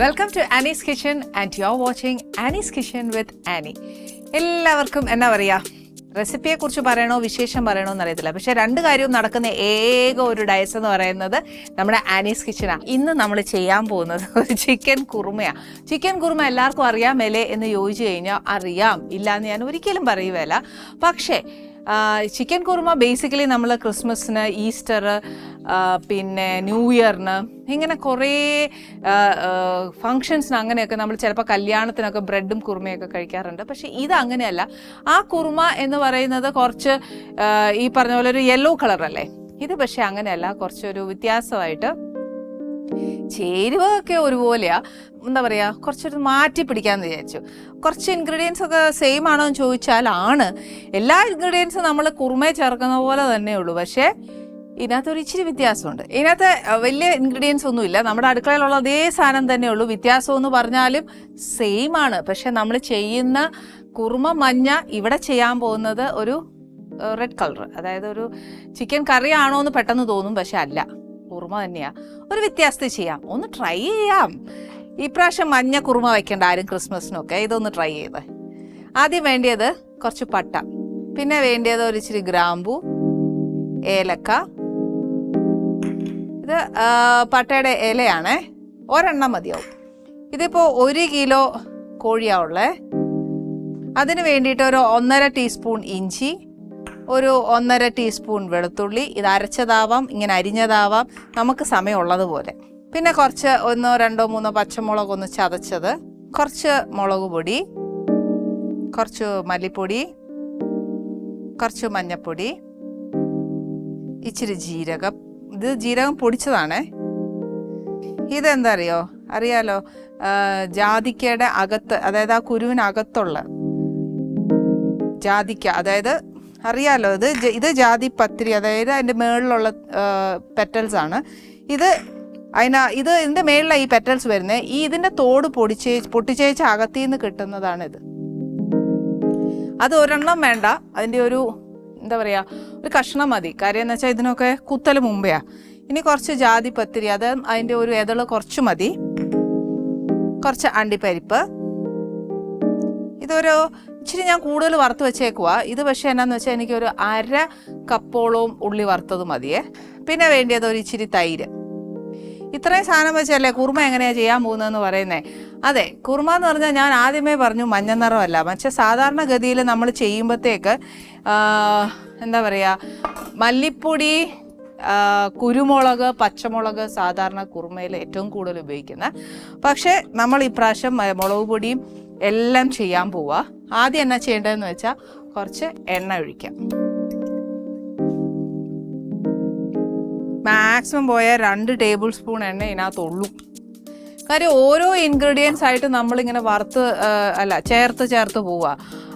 Welcome to Annie's kitchen and you are watching Annie's kitchen with Annie. എല്ലാവർക്കും എന്നാ പറയുക, റെസിപ്പിയെക്കുറിച്ച് പറയണോ വിശേഷം പറയണോ എന്നറിയത്തില്ല, പക്ഷെ രണ്ട് കാര്യവും നടക്കുന്ന ഏക ഒരു ഡയസ് എന്ന് പറയുന്നത് നമ്മുടെ ആനീസ് കിച്ചണാണ്. ഇന്ന് നമ്മൾ ചെയ്യാൻ പോകുന്നത് ഒരു ചിക്കൻ കുറുമയാണ്. ചിക്കൻ കുറുമ എല്ലാവർക്കും അറിയാമല്ലേ എന്ന് ചോദിച്ചു കഴിഞ്ഞാൽ അറിയാം, ഇല്ലയെന്ന് ഞാൻ ഒരിക്കലും പറയുകയല്ല. പക്ഷേ ചിക്കൻ കുറുമ ബേസിക്കലി നമ്മൾ ക്രിസ്മസിന്, ഈസ്റ്റർ, പിന്നെ ന്യൂ ഇയറിന്, ഇങ്ങനെ കുറേ ഫങ്ഷൻസിന് അങ്ങനെയൊക്കെ നമ്മൾ ചിലപ്പോൾ കല്യാണത്തിനൊക്കെ ബ്രെഡും കുറുമയൊക്കെ കഴിക്കാറുണ്ട്. പക്ഷേ ഇത് അങ്ങനെയല്ല. ആ കുറുമ എന്ന് പറയുന്നത് കുറച്ച് ഈ പറഞ്ഞ പോലെ ഒരു യെല്ലോ കളറല്ലേ. ഇത് പക്ഷേ അങ്ങനെയല്ല, കുറച്ചൊരു വ്യത്യാസമായിട്ട് ചേരുവൊക്കെ ഒരുപോലെയാ, എന്താ പറയുക, കുറച്ചൊരു മാറ്റി പിടിക്കാമെന്ന് വിചാരിച്ചു. കുറച്ച് ഇൻഗ്രീഡിയൻസ് ഒക്കെ സെയിം ആണോ എന്ന് ചോദിച്ചാൽ ആണ്. എല്ലാ ഇൻഗ്രീഡിയൻസും നമ്മൾ കുറുമയെ ചേർക്കുന്ന പോലെ തന്നെ ഉള്ളൂ. പക്ഷേ ഇതിനകത്തൊരു ഇച്ചിരി വ്യത്യാസമുണ്ട്. ഇതിനകത്ത് വലിയ ഇൻഗ്രീഡിയൻസ് ഒന്നുമില്ല, നമ്മുടെ അടുക്കളയിലുള്ള അതേ സാധനം തന്നെ ഉള്ളൂ. വ്യത്യാസം എന്ന് പറഞ്ഞാലും സെയിം ആണ്. പക്ഷെ നമ്മൾ ചെയ്യുന്ന കുറുമ മഞ്ഞ, ഇവിടെ ചെയ്യാൻ പോകുന്നത് ഒരു റെഡ് കളർ, അതായത് ഒരു ചിക്കൻ കറി ആണോ എന്ന് പെട്ടെന്ന് തോന്നും, പക്ഷെ അല്ല, കുറുമ തന്നെയാ. ഒരു വ്യത്യാസത്തിൽ ചെയ്യാം, ഒന്ന് ട്രൈ ചെയ്യാം. ഇപ്രാവശ്യം മഞ്ഞ കുറുമ വയ്ക്കേണ്ട ആരും ക്രിസ്മസിനൊക്കെ, ഇതൊന്ന് ട്രൈ ചെയ്ത്. ആദ്യം വേണ്ടിയത് കുറച്ച് പട്ട, പിന്നെ വേണ്ടിയത് ഒരു ഇച്ചിരി ഗ്രാമ്പു, ഏലക്ക. ഇത് പട്ടയുടെ ഇലയാണേ, ഒരെണ്ണം മതിയാവും. ഇതിപ്പോൾ 1 കിലോ കോഴിയാവുള്ളേ. അതിന് വേണ്ടിയിട്ട് ഒരു 1.5 ടീസ്പൂൺ ഇഞ്ചി, ഒരു 1.5 ടീസ്പൂൺ വെളുത്തുള്ളി. ഇത് അരച്ചതാവാം, ഇങ്ങനെ അരിഞ്ഞതാവാം, നമുക്ക് സമയമുള്ളതുപോലെ. പിന്നെ കുറച്ച് 1, 2, 3 പച്ചമുളക് ഒന്ന് ചതച്ചത്, കുറച്ച് മുളക് പൊടി, കുറച്ച് മല്ലിപ്പൊടി, കുറച്ച് മഞ്ഞൾപ്പൊടി, ഇച്ചിരി ജീരകം. ഇത് ജീരകം പൊടിച്ചതാണേ. ഇതെന്താ അറിയാലോ, ജാതിക്കയുടെ അകത്ത്, അതായത് ആ കുരുവിനകത്തുള്ള ജാതിക്ക, അതായത് അറിയാലോ, ഇത് ജാതിപത്രി, അതായത് അതിൻ്റെ മേളിലുള്ള പെറ്റൽസ് ആണ്. ഇതിൻ്റെ മേളിലാണ് ഈ പെറ്റൽസ് വരുന്നത്. ഇതിൻ്റെ തോട് പൊട്ടിച്ചേച്ച് അകത്തിൽ നിന്ന് കിട്ടുന്നതാണിത്. അത് ഒരെണ്ണം വേണ്ട, അതിൻ്റെ ഒരു എന്താ പറയുക, ഒരു കഷ്ണം മതി. കാര്യം എന്ന് വെച്ചാൽ ഇതിനൊക്കെ കുത്തൽ മുമ്പെയാ. ഇനി കുറച്ച് ജാതിപത്രി, അത് അതിൻ്റെ ഒരു ഇതള് കുറച്ച് മതി. കുറച്ച് അണ്ടിപ്പരിപ്പ്. ഇതൊരു ഇച്ചിരി ഞാൻ കൂടുതൽ വറുത്ത് വെച്ചേക്കുവാ. ഇത് പക്ഷേ എന്നാന്ന് വെച്ചാൽ എനിക്കൊരു 1/2 കപ്പോളവും ഉള്ളി വറുത്തത് മതിയേ. പിന്നെ വേണ്ടിയത് ഒരു ഇച്ചിരി തൈര്. ഇത്രയും സാധനം വെച്ചല്ലേ കുറുമ എങ്ങനെയാണ് ചെയ്യാൻ പോകുന്നതെന്ന് പറയുന്നത്. അതെ, കുറുമ എന്ന് പറഞ്ഞാൽ ഞാൻ ആദ്യമേ പറഞ്ഞു മഞ്ഞ നിറമല്ല. പക്ഷേ സാധാരണഗതിയിൽ നമ്മൾ ചെയ്യുമ്പോഴത്തേക്ക് എന്താ പറയുക, മല്ലിപ്പൊടി, കുരുമുളക്, പച്ചമുളക് സാധാരണ കുറുമയിൽ ഏറ്റവും കൂടുതൽ ഉപയോഗിക്കുന്നത്. പക്ഷേ നമ്മൾ ഇപ്രാവശ്യം മുളക് പൊടിയും എല്ലാം ചെയ്യാൻ പോവുക. ആദ്യം എന്നാ ചെയ്യേണ്ടതെന്ന് വെച്ചാൽ കുറച്ച് എണ്ണ ഒഴിക്കാം. മാക്സിമം പോയാൽ 2 ടേബിൾ സ്പൂൺ എണ്ണ ഇതിനകത്തുള്ളൂ. കാര്യം ഓരോ ഇൻഗ്രീഡിയൻസ് ആയിട്ട് നമ്മളിങ്ങനെ ചേർത്ത് പോവുക.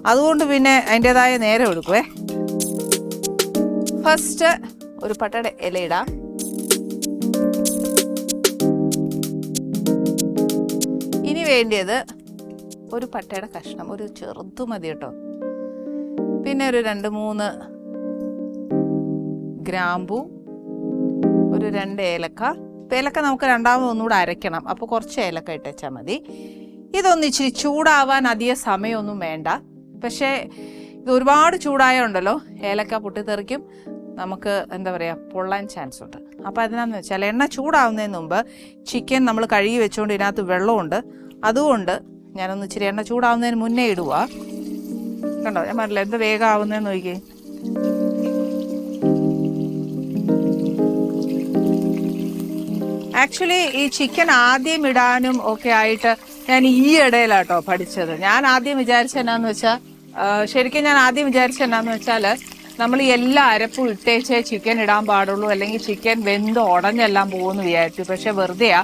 അതുകൊണ്ട് പിന്നെ അതിൻ്റെതായ നേരം എടുക്കുവേ. ഫസ്റ്റ് ഒരു പട്ടയുടെ ഇല ഇടാം. ഇനി വേണ്ടിയത് ഒരു പട്ടയുടെ കഷ്ണം, ഒരു ചെറുതു മതി കേട്ടോ. പിന്നെ ഒരു 2-3 ഗ്രാമ്പു, ഒരു 2 ഏലക്ക. ഏലക്ക നമുക്ക് ഒന്നുകൂടെ അരയ്ക്കണം, അപ്പോൾ കുറച്ച് ഏലക്ക ഇട്ടേച്ചാൽ മതി. ഇതൊന്ന് ഇച്ചിരി ചൂടാവാൻ അധികം സമയമൊന്നും വേണ്ട. പക്ഷേ ഇത് ഒരുപാട് ചൂടായുണ്ടല്ലോ, ഏലക്ക പൊട്ടിത്തെറിക്കും, നമുക്ക് എന്താ പറയുക, പൊള്ളാൻ ചാൻസ് ഉണ്ട്. അപ്പോൾ അതിനാന്ന് വെച്ചാൽ എണ്ണ ചൂടാവുന്നതിന് മുമ്പ് ചിക്കൻ നമ്മൾ കഴുകി വെച്ചുകൊണ്ട് ഇതിനകത്ത് വെള്ളമുണ്ട്. അതുകൊണ്ട് ഞാനൊന്ന് ഇച്ചിരി എണ്ണ ചൂടാവുന്നതിന് മുന്നേ ഇടുക. കണ്ടോ, ഞാൻ പറഞ്ഞില്ല എന്ത് വേഗം ആവുന്നതെന്ന് നോക്കിയേ. ആക്ച്വലി ഈ ചിക്കൻ ആദ്യം ഇടാനും ഒക്കെ ആയിട്ട് ഞാൻ ഈ ഇടയിലാട്ടോ പഠിച്ചത്. ഞാൻ ആദ്യം വിചാരിച്ച എന്നാന്ന് വെച്ചാൽ നമ്മൾ ഈ എല്ലാ അരപ്പും ഇട്ടേച്ചേ ചിക്കൻ ഇടാൻ പാടുള്ളൂ, അല്ലെങ്കിൽ ചിക്കൻ വെന്ത് ഉടഞ്ഞെല്ലാം പോകുമെന്ന് വിചാരിച്ചു. പക്ഷെ വെറുതെയാ,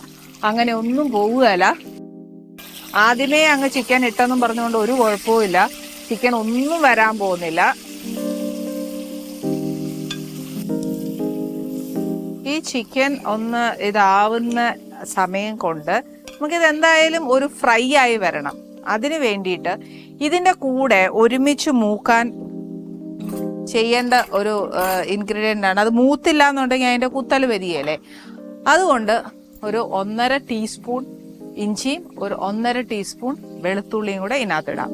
അങ്ങനെ ഒന്നും പോവുകയല്ല. ആദ്യമേ അങ്ങ് ചിക്കൻ ഇട്ടെന്നും പറഞ്ഞുകൊണ്ട് ഒരു കുഴപ്പവുമില്ല, ചിക്കൻ ഒന്നും വരാൻ പോകുന്നില്ല. ഈ ചിക്കൻ ഒന്ന് ഇതാവുന്ന സമയം കൊണ്ട് നമുക്കിത് എന്തായാലും ഒരു ഫ്രൈ ആയി വരണം. അതിന് വേണ്ടിയിട്ട് ഇതിൻ്റെ കൂടെ ഒരുമിച്ച് മൂക്കാൻ ചെയ്യേണ്ട ഒരു ഇൻഗ്രീഡിയൻ്റ് ആണ്. അത് മൂത്തില്ല എന്നുണ്ടെങ്കിൽ അതിൻ്റെ കുത്തൽ വരികയല്ലേ. അതുകൊണ്ട് ഒരു 1.5 ടീസ്പൂൺ ഇഞ്ചിയും ഒരു 1.5 ടീസ്പൂൺ വെളുത്തുള്ളിയും കൂടെ ഇതിനകത്തിടാം.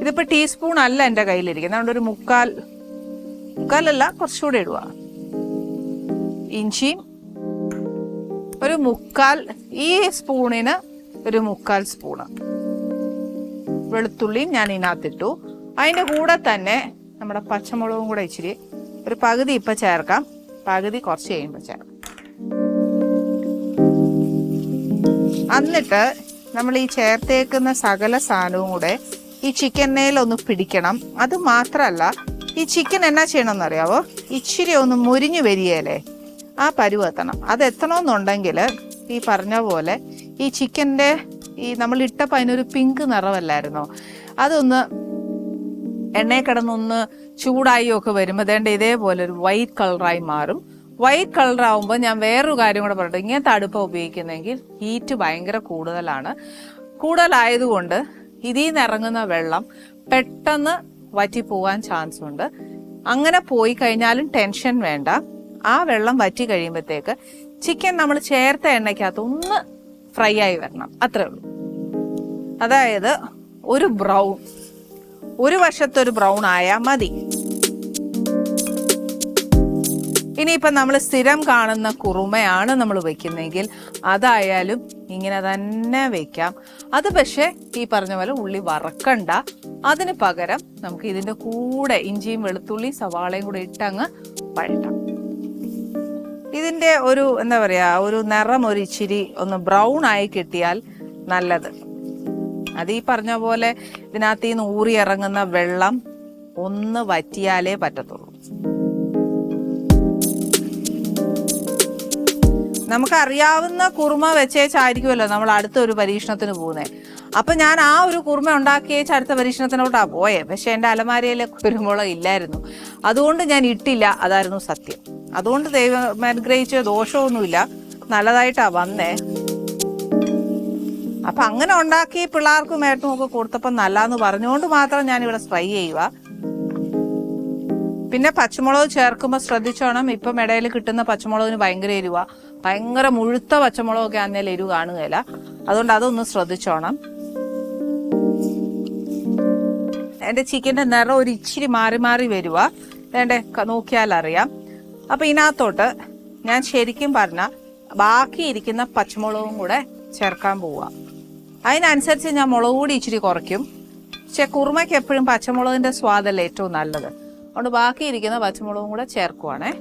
ഇതിപ്പോൾ ടീസ്പൂൺ അല്ല എൻ്റെ കയ്യിലിരിക്കുന്നത്, അതുകൊണ്ട് ഒരു മുക്കാലല്ല കുറച്ചുകൂടെ ഇടുക. ഇഞ്ചിയും ഒരു 1/4, ഈ സ്പൂണിന് ഒരു 1/4 സ്പൂണ് വെളുത്തുള്ളിയും ഞാൻ ഇതിനകത്തിട്ടു. അതിൻ്റെ കൂടെ തന്നെ നമ്മുടെ പച്ചമുളകും കൂടെ ഇച്ചിരി ഒരു പകുതി ഇപ്പം ചേർക്കാം, പകുതി കുറച്ച് കഴിയുമ്പോൾ ചേർക്കാം. എന്നിട്ട് നമ്മൾ ഈ ചേർത്തേക്കുന്ന സകല സാധനവും കൂടെ ഈ ചിക്കനേലൊന്ന് പിടിക്കണം. അത് മാത്രമല്ല, ഈ ചിക്കൻ എന്നാ ചെയ്യണമെന്ന് അറിയാവോ, ഇച്ചിരി ഒന്ന് മുരിഞ്ഞു വരികയല്ലേ, ആ പരുവ് എത്തണം. അത് എത്തണമെന്നുണ്ടെങ്കിൽ ഈ പറഞ്ഞ പോലെ ഈ ചിക്കൻ്റെ ഈ നമ്മൾ ഇട്ടപ്പോൾ അതിനൊരു പിങ്ക് നിറമല്ലായിരുന്നോ, അതൊന്ന് എണ്ണയിൽ കിടന്നൊന്ന് ചൂടായി ഒക്കെ വരുമ്പോൾ അതേണ്ട ഇതേപോലെ ഒരു വൈറ്റ് കളറായി മാറും. വൈറ്റ് കളർ ആവുമ്പോൾ ഞാൻ വേറൊരു കാര്യം കൂടെ പറയട്ടെ, ഇങ്ങനത്തെ അടുപ്പം ഉപയോഗിക്കുന്നെങ്കിൽ ഹീറ്റ് ഭയങ്കര കൂടുതലായതുകൊണ്ട് ഇതിൽ നിന്ന് ഇറങ്ങുന്ന വെള്ളം പെട്ടെന്ന് വറ്റി പോകാൻ ചാൻസ് ഉണ്ട്. അങ്ങനെ പോയി കഴിഞ്ഞാലും ടെൻഷൻ വേണ്ട. ആ വെള്ളം വറ്റി കഴിയുമ്പോഴത്തേക്ക് ചിക്കൻ നമ്മൾ ചേർത്ത എണ്ണയ്ക്കകത്ത് ഒന്ന് ഫ്രൈ ആയി വരണം, അത്രേ ഉള്ളൂ. അതായത് ഒരു വശത്തൊരു ബ്രൗൺ ആയാൽ മതി. ഇനിയിപ്പം നമ്മൾ സ്ഥിരം കാണുന്ന കുറുമയാണ് നമ്മൾ വെക്കുന്നെങ്കിൽ അതായാലും ഇങ്ങനെ തന്നെ വെക്കാം. അത് പക്ഷേ ഈ പറഞ്ഞ പോലെ ഉള്ളി വറക്കണ്ട. അതിന് പകരം നമുക്ക് ഇതിൻ്റെ കൂടെ ഇഞ്ചിയും വെളുത്തുള്ളി സവാളയും കൂടെ ഇട്ടങ്ങ് വഴറ്റാം. ഇതിൻ്റെ ഒരു എന്താ പറയുക, ഒരു നിറം ഒരു ഇച്ചിരി ഒന്ന് ബ്രൗൺ ആയി കിട്ടിയാൽ നല്ലത്. അത് ഈ പറഞ്ഞ പോലെ ഇതിനകത്ത് നിന്ന് ഊറി ഇറങ്ങുന്ന വെള്ളം ഒന്ന് വറ്റിയാലേ പറ്റത്തുള്ളൂ. നമുക്കറിയാവുന്ന കുറുമ വെച്ചേച്ചായിരിക്കുമല്ലോ നമ്മൾ അടുത്തൊരു പരീക്ഷണത്തിന് പോകുന്നത്. അപ്പം ഞാൻ ആ ഒരു കുറുമ ഉണ്ടാക്കിയേച്ച് അടുത്ത പരീക്ഷണത്തിനോട്ടാണ് പോയേ. പക്ഷെ എൻ്റെ അലമാരയിലെ കുരുമുളക് ഇല്ലായിരുന്നു, അതുകൊണ്ട് ഞാൻ ഇട്ടില്ല. അതായിരുന്നു സത്യം. അതുകൊണ്ട് ദൈവം അനുഗ്രഹിച്ച ദോഷമൊന്നുമില്ല, നല്ലതായിട്ടാണ് വന്നേ. അപ്പം അങ്ങനെ ഉണ്ടാക്കി പിള്ളേർക്കും ഏട്ടനും ഒക്കെ കൊടുത്തപ്പോൾ നല്ലതെന്ന് പറഞ്ഞുകൊണ്ട് മാത്രം ഞാനിവിടെ ട്രൈ ചെയ്യുക. പിന്നെ പച്ചമുളക് ചേർക്കുമ്പോൾ ശ്രദ്ധിച്ചോണം. ഇപ്പം ഇടയിൽ കിട്ടുന്ന പച്ചമുളകിന് ഭയങ്കര എരിവാ, ഭയങ്കര മുഴുത്ത പച്ചമുളകൊക്കെ ആണെങ്കിലും എരിവ് കാണുകയില്ല. അതുകൊണ്ട് അതൊന്ന് ശ്രദ്ധിച്ചോണം. എൻ്റെ ചിക്കൻ്റെ നിറം ഒരു ഇച്ചിരി മാറി വരുക, വേണ്ടേ നോക്കിയാലറിയാം. അപ്പം ഇതിനകത്തോട്ട് ഞാൻ ശരിക്കും പറഞ്ഞാൽ ബാക്കിയിരിക്കുന്ന പച്ചമുളകും കൂടെ ചേർക്കാൻ പോവുക. അതിനനുസരിച്ച് ഞാൻ മുളക് കൂടി ഇച്ചിരി കുറയ്ക്കും. പക്ഷെ കുറുമയ്ക്ക് എപ്പോഴും പച്ചമുളകിൻ്റെ സ്വാദല്ലേ ഏറ്റവും നല്ലത്. അതുകൊണ്ട് ബാക്കിയിരിക്കുന്ന പച്ചമുളകും കൂടെ ചേർക്കുവാണേ.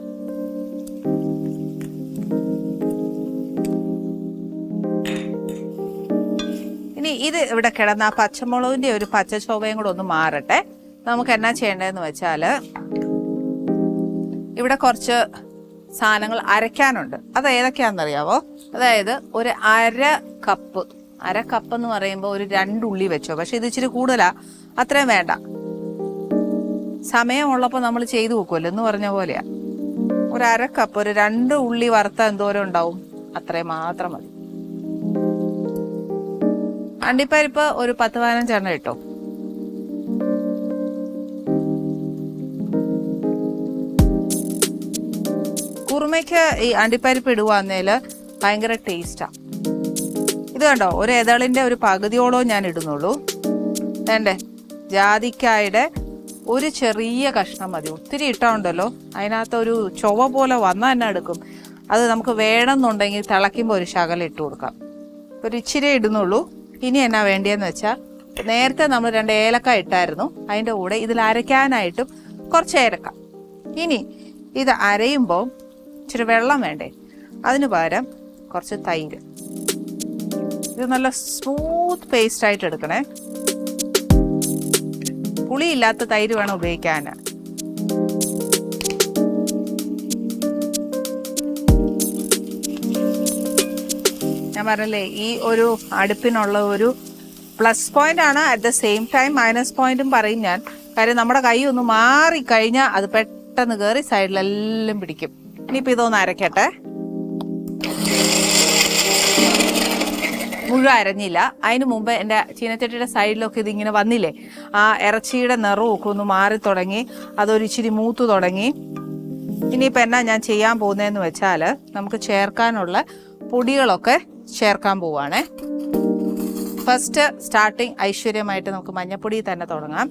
ഇനി ഇത് ഇവിടെ കിടന്ന ആ പച്ചമുളകിൻ്റെ ഒരു പച്ച ചൊവ്വയും കൂടെ ഒന്ന് മാറട്ടെ. നമുക്ക് എന്നാ ചെയ്യേണ്ടതെന്ന് വെച്ചാൽ ഇവിടെ കുറച്ച് സാധനങ്ങൾ അരയ്ക്കാനുണ്ട്. അത് ഏതൊക്കെയാണെന്നറിയാവോ? അതായത് ഒരു അര കപ്പ് എന്ന് പറയുമ്പോൾ ഒരു 2 ഉള്ളി വെച്ചോ. പക്ഷെ ഇത് ഇച്ചിരി കൂടുതലാ, അത്രയും വേണ്ട. സമയമുള്ളപ്പോൾ നമ്മൾ ചെയ്തു വെക്കുമല്ലോ എന്ന് പറഞ്ഞ പോലെയാ. ഒരു അര കപ്പ്, ഒരു 2 ഉള്ളി വറുത്ത എന്തോരം ഉണ്ടാവും, അത്രയും മാത്രം മതി. അണ്ടിപ്പരിപ്പ് ഒരു 10-15 എണ്ണം ഇട്ടോ. കുറുമയ്ക്ക് ഈ അണ്ടിപ്പരിപ്പ് ഇടുവാന്നേൽ ഭയങ്കര ടേസ്റ്റാ. ഇത് കണ്ടോ, ഒരു ഇതളിൻ്റെ ഒരു പകുതിയോളം ഞാൻ ഇടുന്നുള്ളൂ. വേണ്ടേ, ജാതിക്കായുടെ ഒരു ചെറിയ കഷ്ണം മതി. ഒത്തിരി ഇട്ടാണ്ടല്ലോ അതിനകത്ത് ഒരു ചൊവ്വ പോലെ വന്നാൽ തന്നെ എടുക്കും. അത് നമുക്ക് വേണമെന്നുണ്ടെങ്കിൽ തിളയ്ക്കുമ്പോൾ ഒരു ശകലം ഇട്ട് കൊടുക്കാം. ഒരു ഇച്ചിരി ഇടുന്നുള്ളൂ. ഇനി എന്നാ വേണ്ടിയെന്ന് വെച്ചാൽ, നേരത്തെ നമ്മൾ 2 ഏലക്ക ഇട്ടായിരുന്നു, അതിൻ്റെ കൂടെ ഇതിൽ അരയ്ക്കാനായിട്ടും കുറച്ച് ഏലക്ക. ഇനി ഇത് അരയുമ്പോൾ ഇച്ചിരി വെള്ളം വേണ്ടേ, അതിന് പകരം കുറച്ച് തൈര്. ഇത് നല്ല സ്മൂത്ത് പേസ്റ്റ് ആയിട്ട് എടുക്കണേ. പുളിയില്ലാത്ത തൈര് വേണം ഉപയോഗിക്കാൻ. ഞാൻ പറഞ്ഞല്ലേ, ഈ ഒരു അടുപ്പിനുള്ള ഒരു പ്ലസ് പോയിന്റ് ആണ്. At the same time minus പോയിന്റും പറയും ഞാൻ. കാര്യം നമ്മുടെ കൈ ഒന്ന് മാറിക്കഴിഞ്ഞാൽ അത് പെട്ടെന്ന് കയറി സൈഡിലെല്ലാം പിടിക്കും. ഇനിയിപ്പോൾ ഇതൊന്ന് അരയ്ക്കട്ടെ. മുഴുവൻ അരഞ്ഞില്ല. അതിന് മുമ്പ് എൻ്റെ ചീനച്ചട്ടിയുടെ സൈഡിലൊക്കെ ഇതിങ്ങനെ വന്നില്ലേ, ആ ഇറച്ചിയുടെ നിറമൊക്കെ ഒന്ന് മാറി തുടങ്ങി, അതൊരു ഇച്ചിരി മൂത്ത് തുടങ്ങി. ഇനിയിപ്പോൾ എന്നാ ഞാൻ ചെയ്യാൻ പോകുന്നതെന്ന് വെച്ചാൽ, നമുക്ക് ചേർക്കാനുള്ള പൊടികളൊക്കെ ചേർക്കാൻ പോവുകയാണേ. ഫസ്റ്റ് സ്റ്റാർട്ടിങ് ഐശ്വര്യമായിട്ട് നമുക്ക് മഞ്ഞപ്പൊടി തന്നെ തുടങ്ങാം.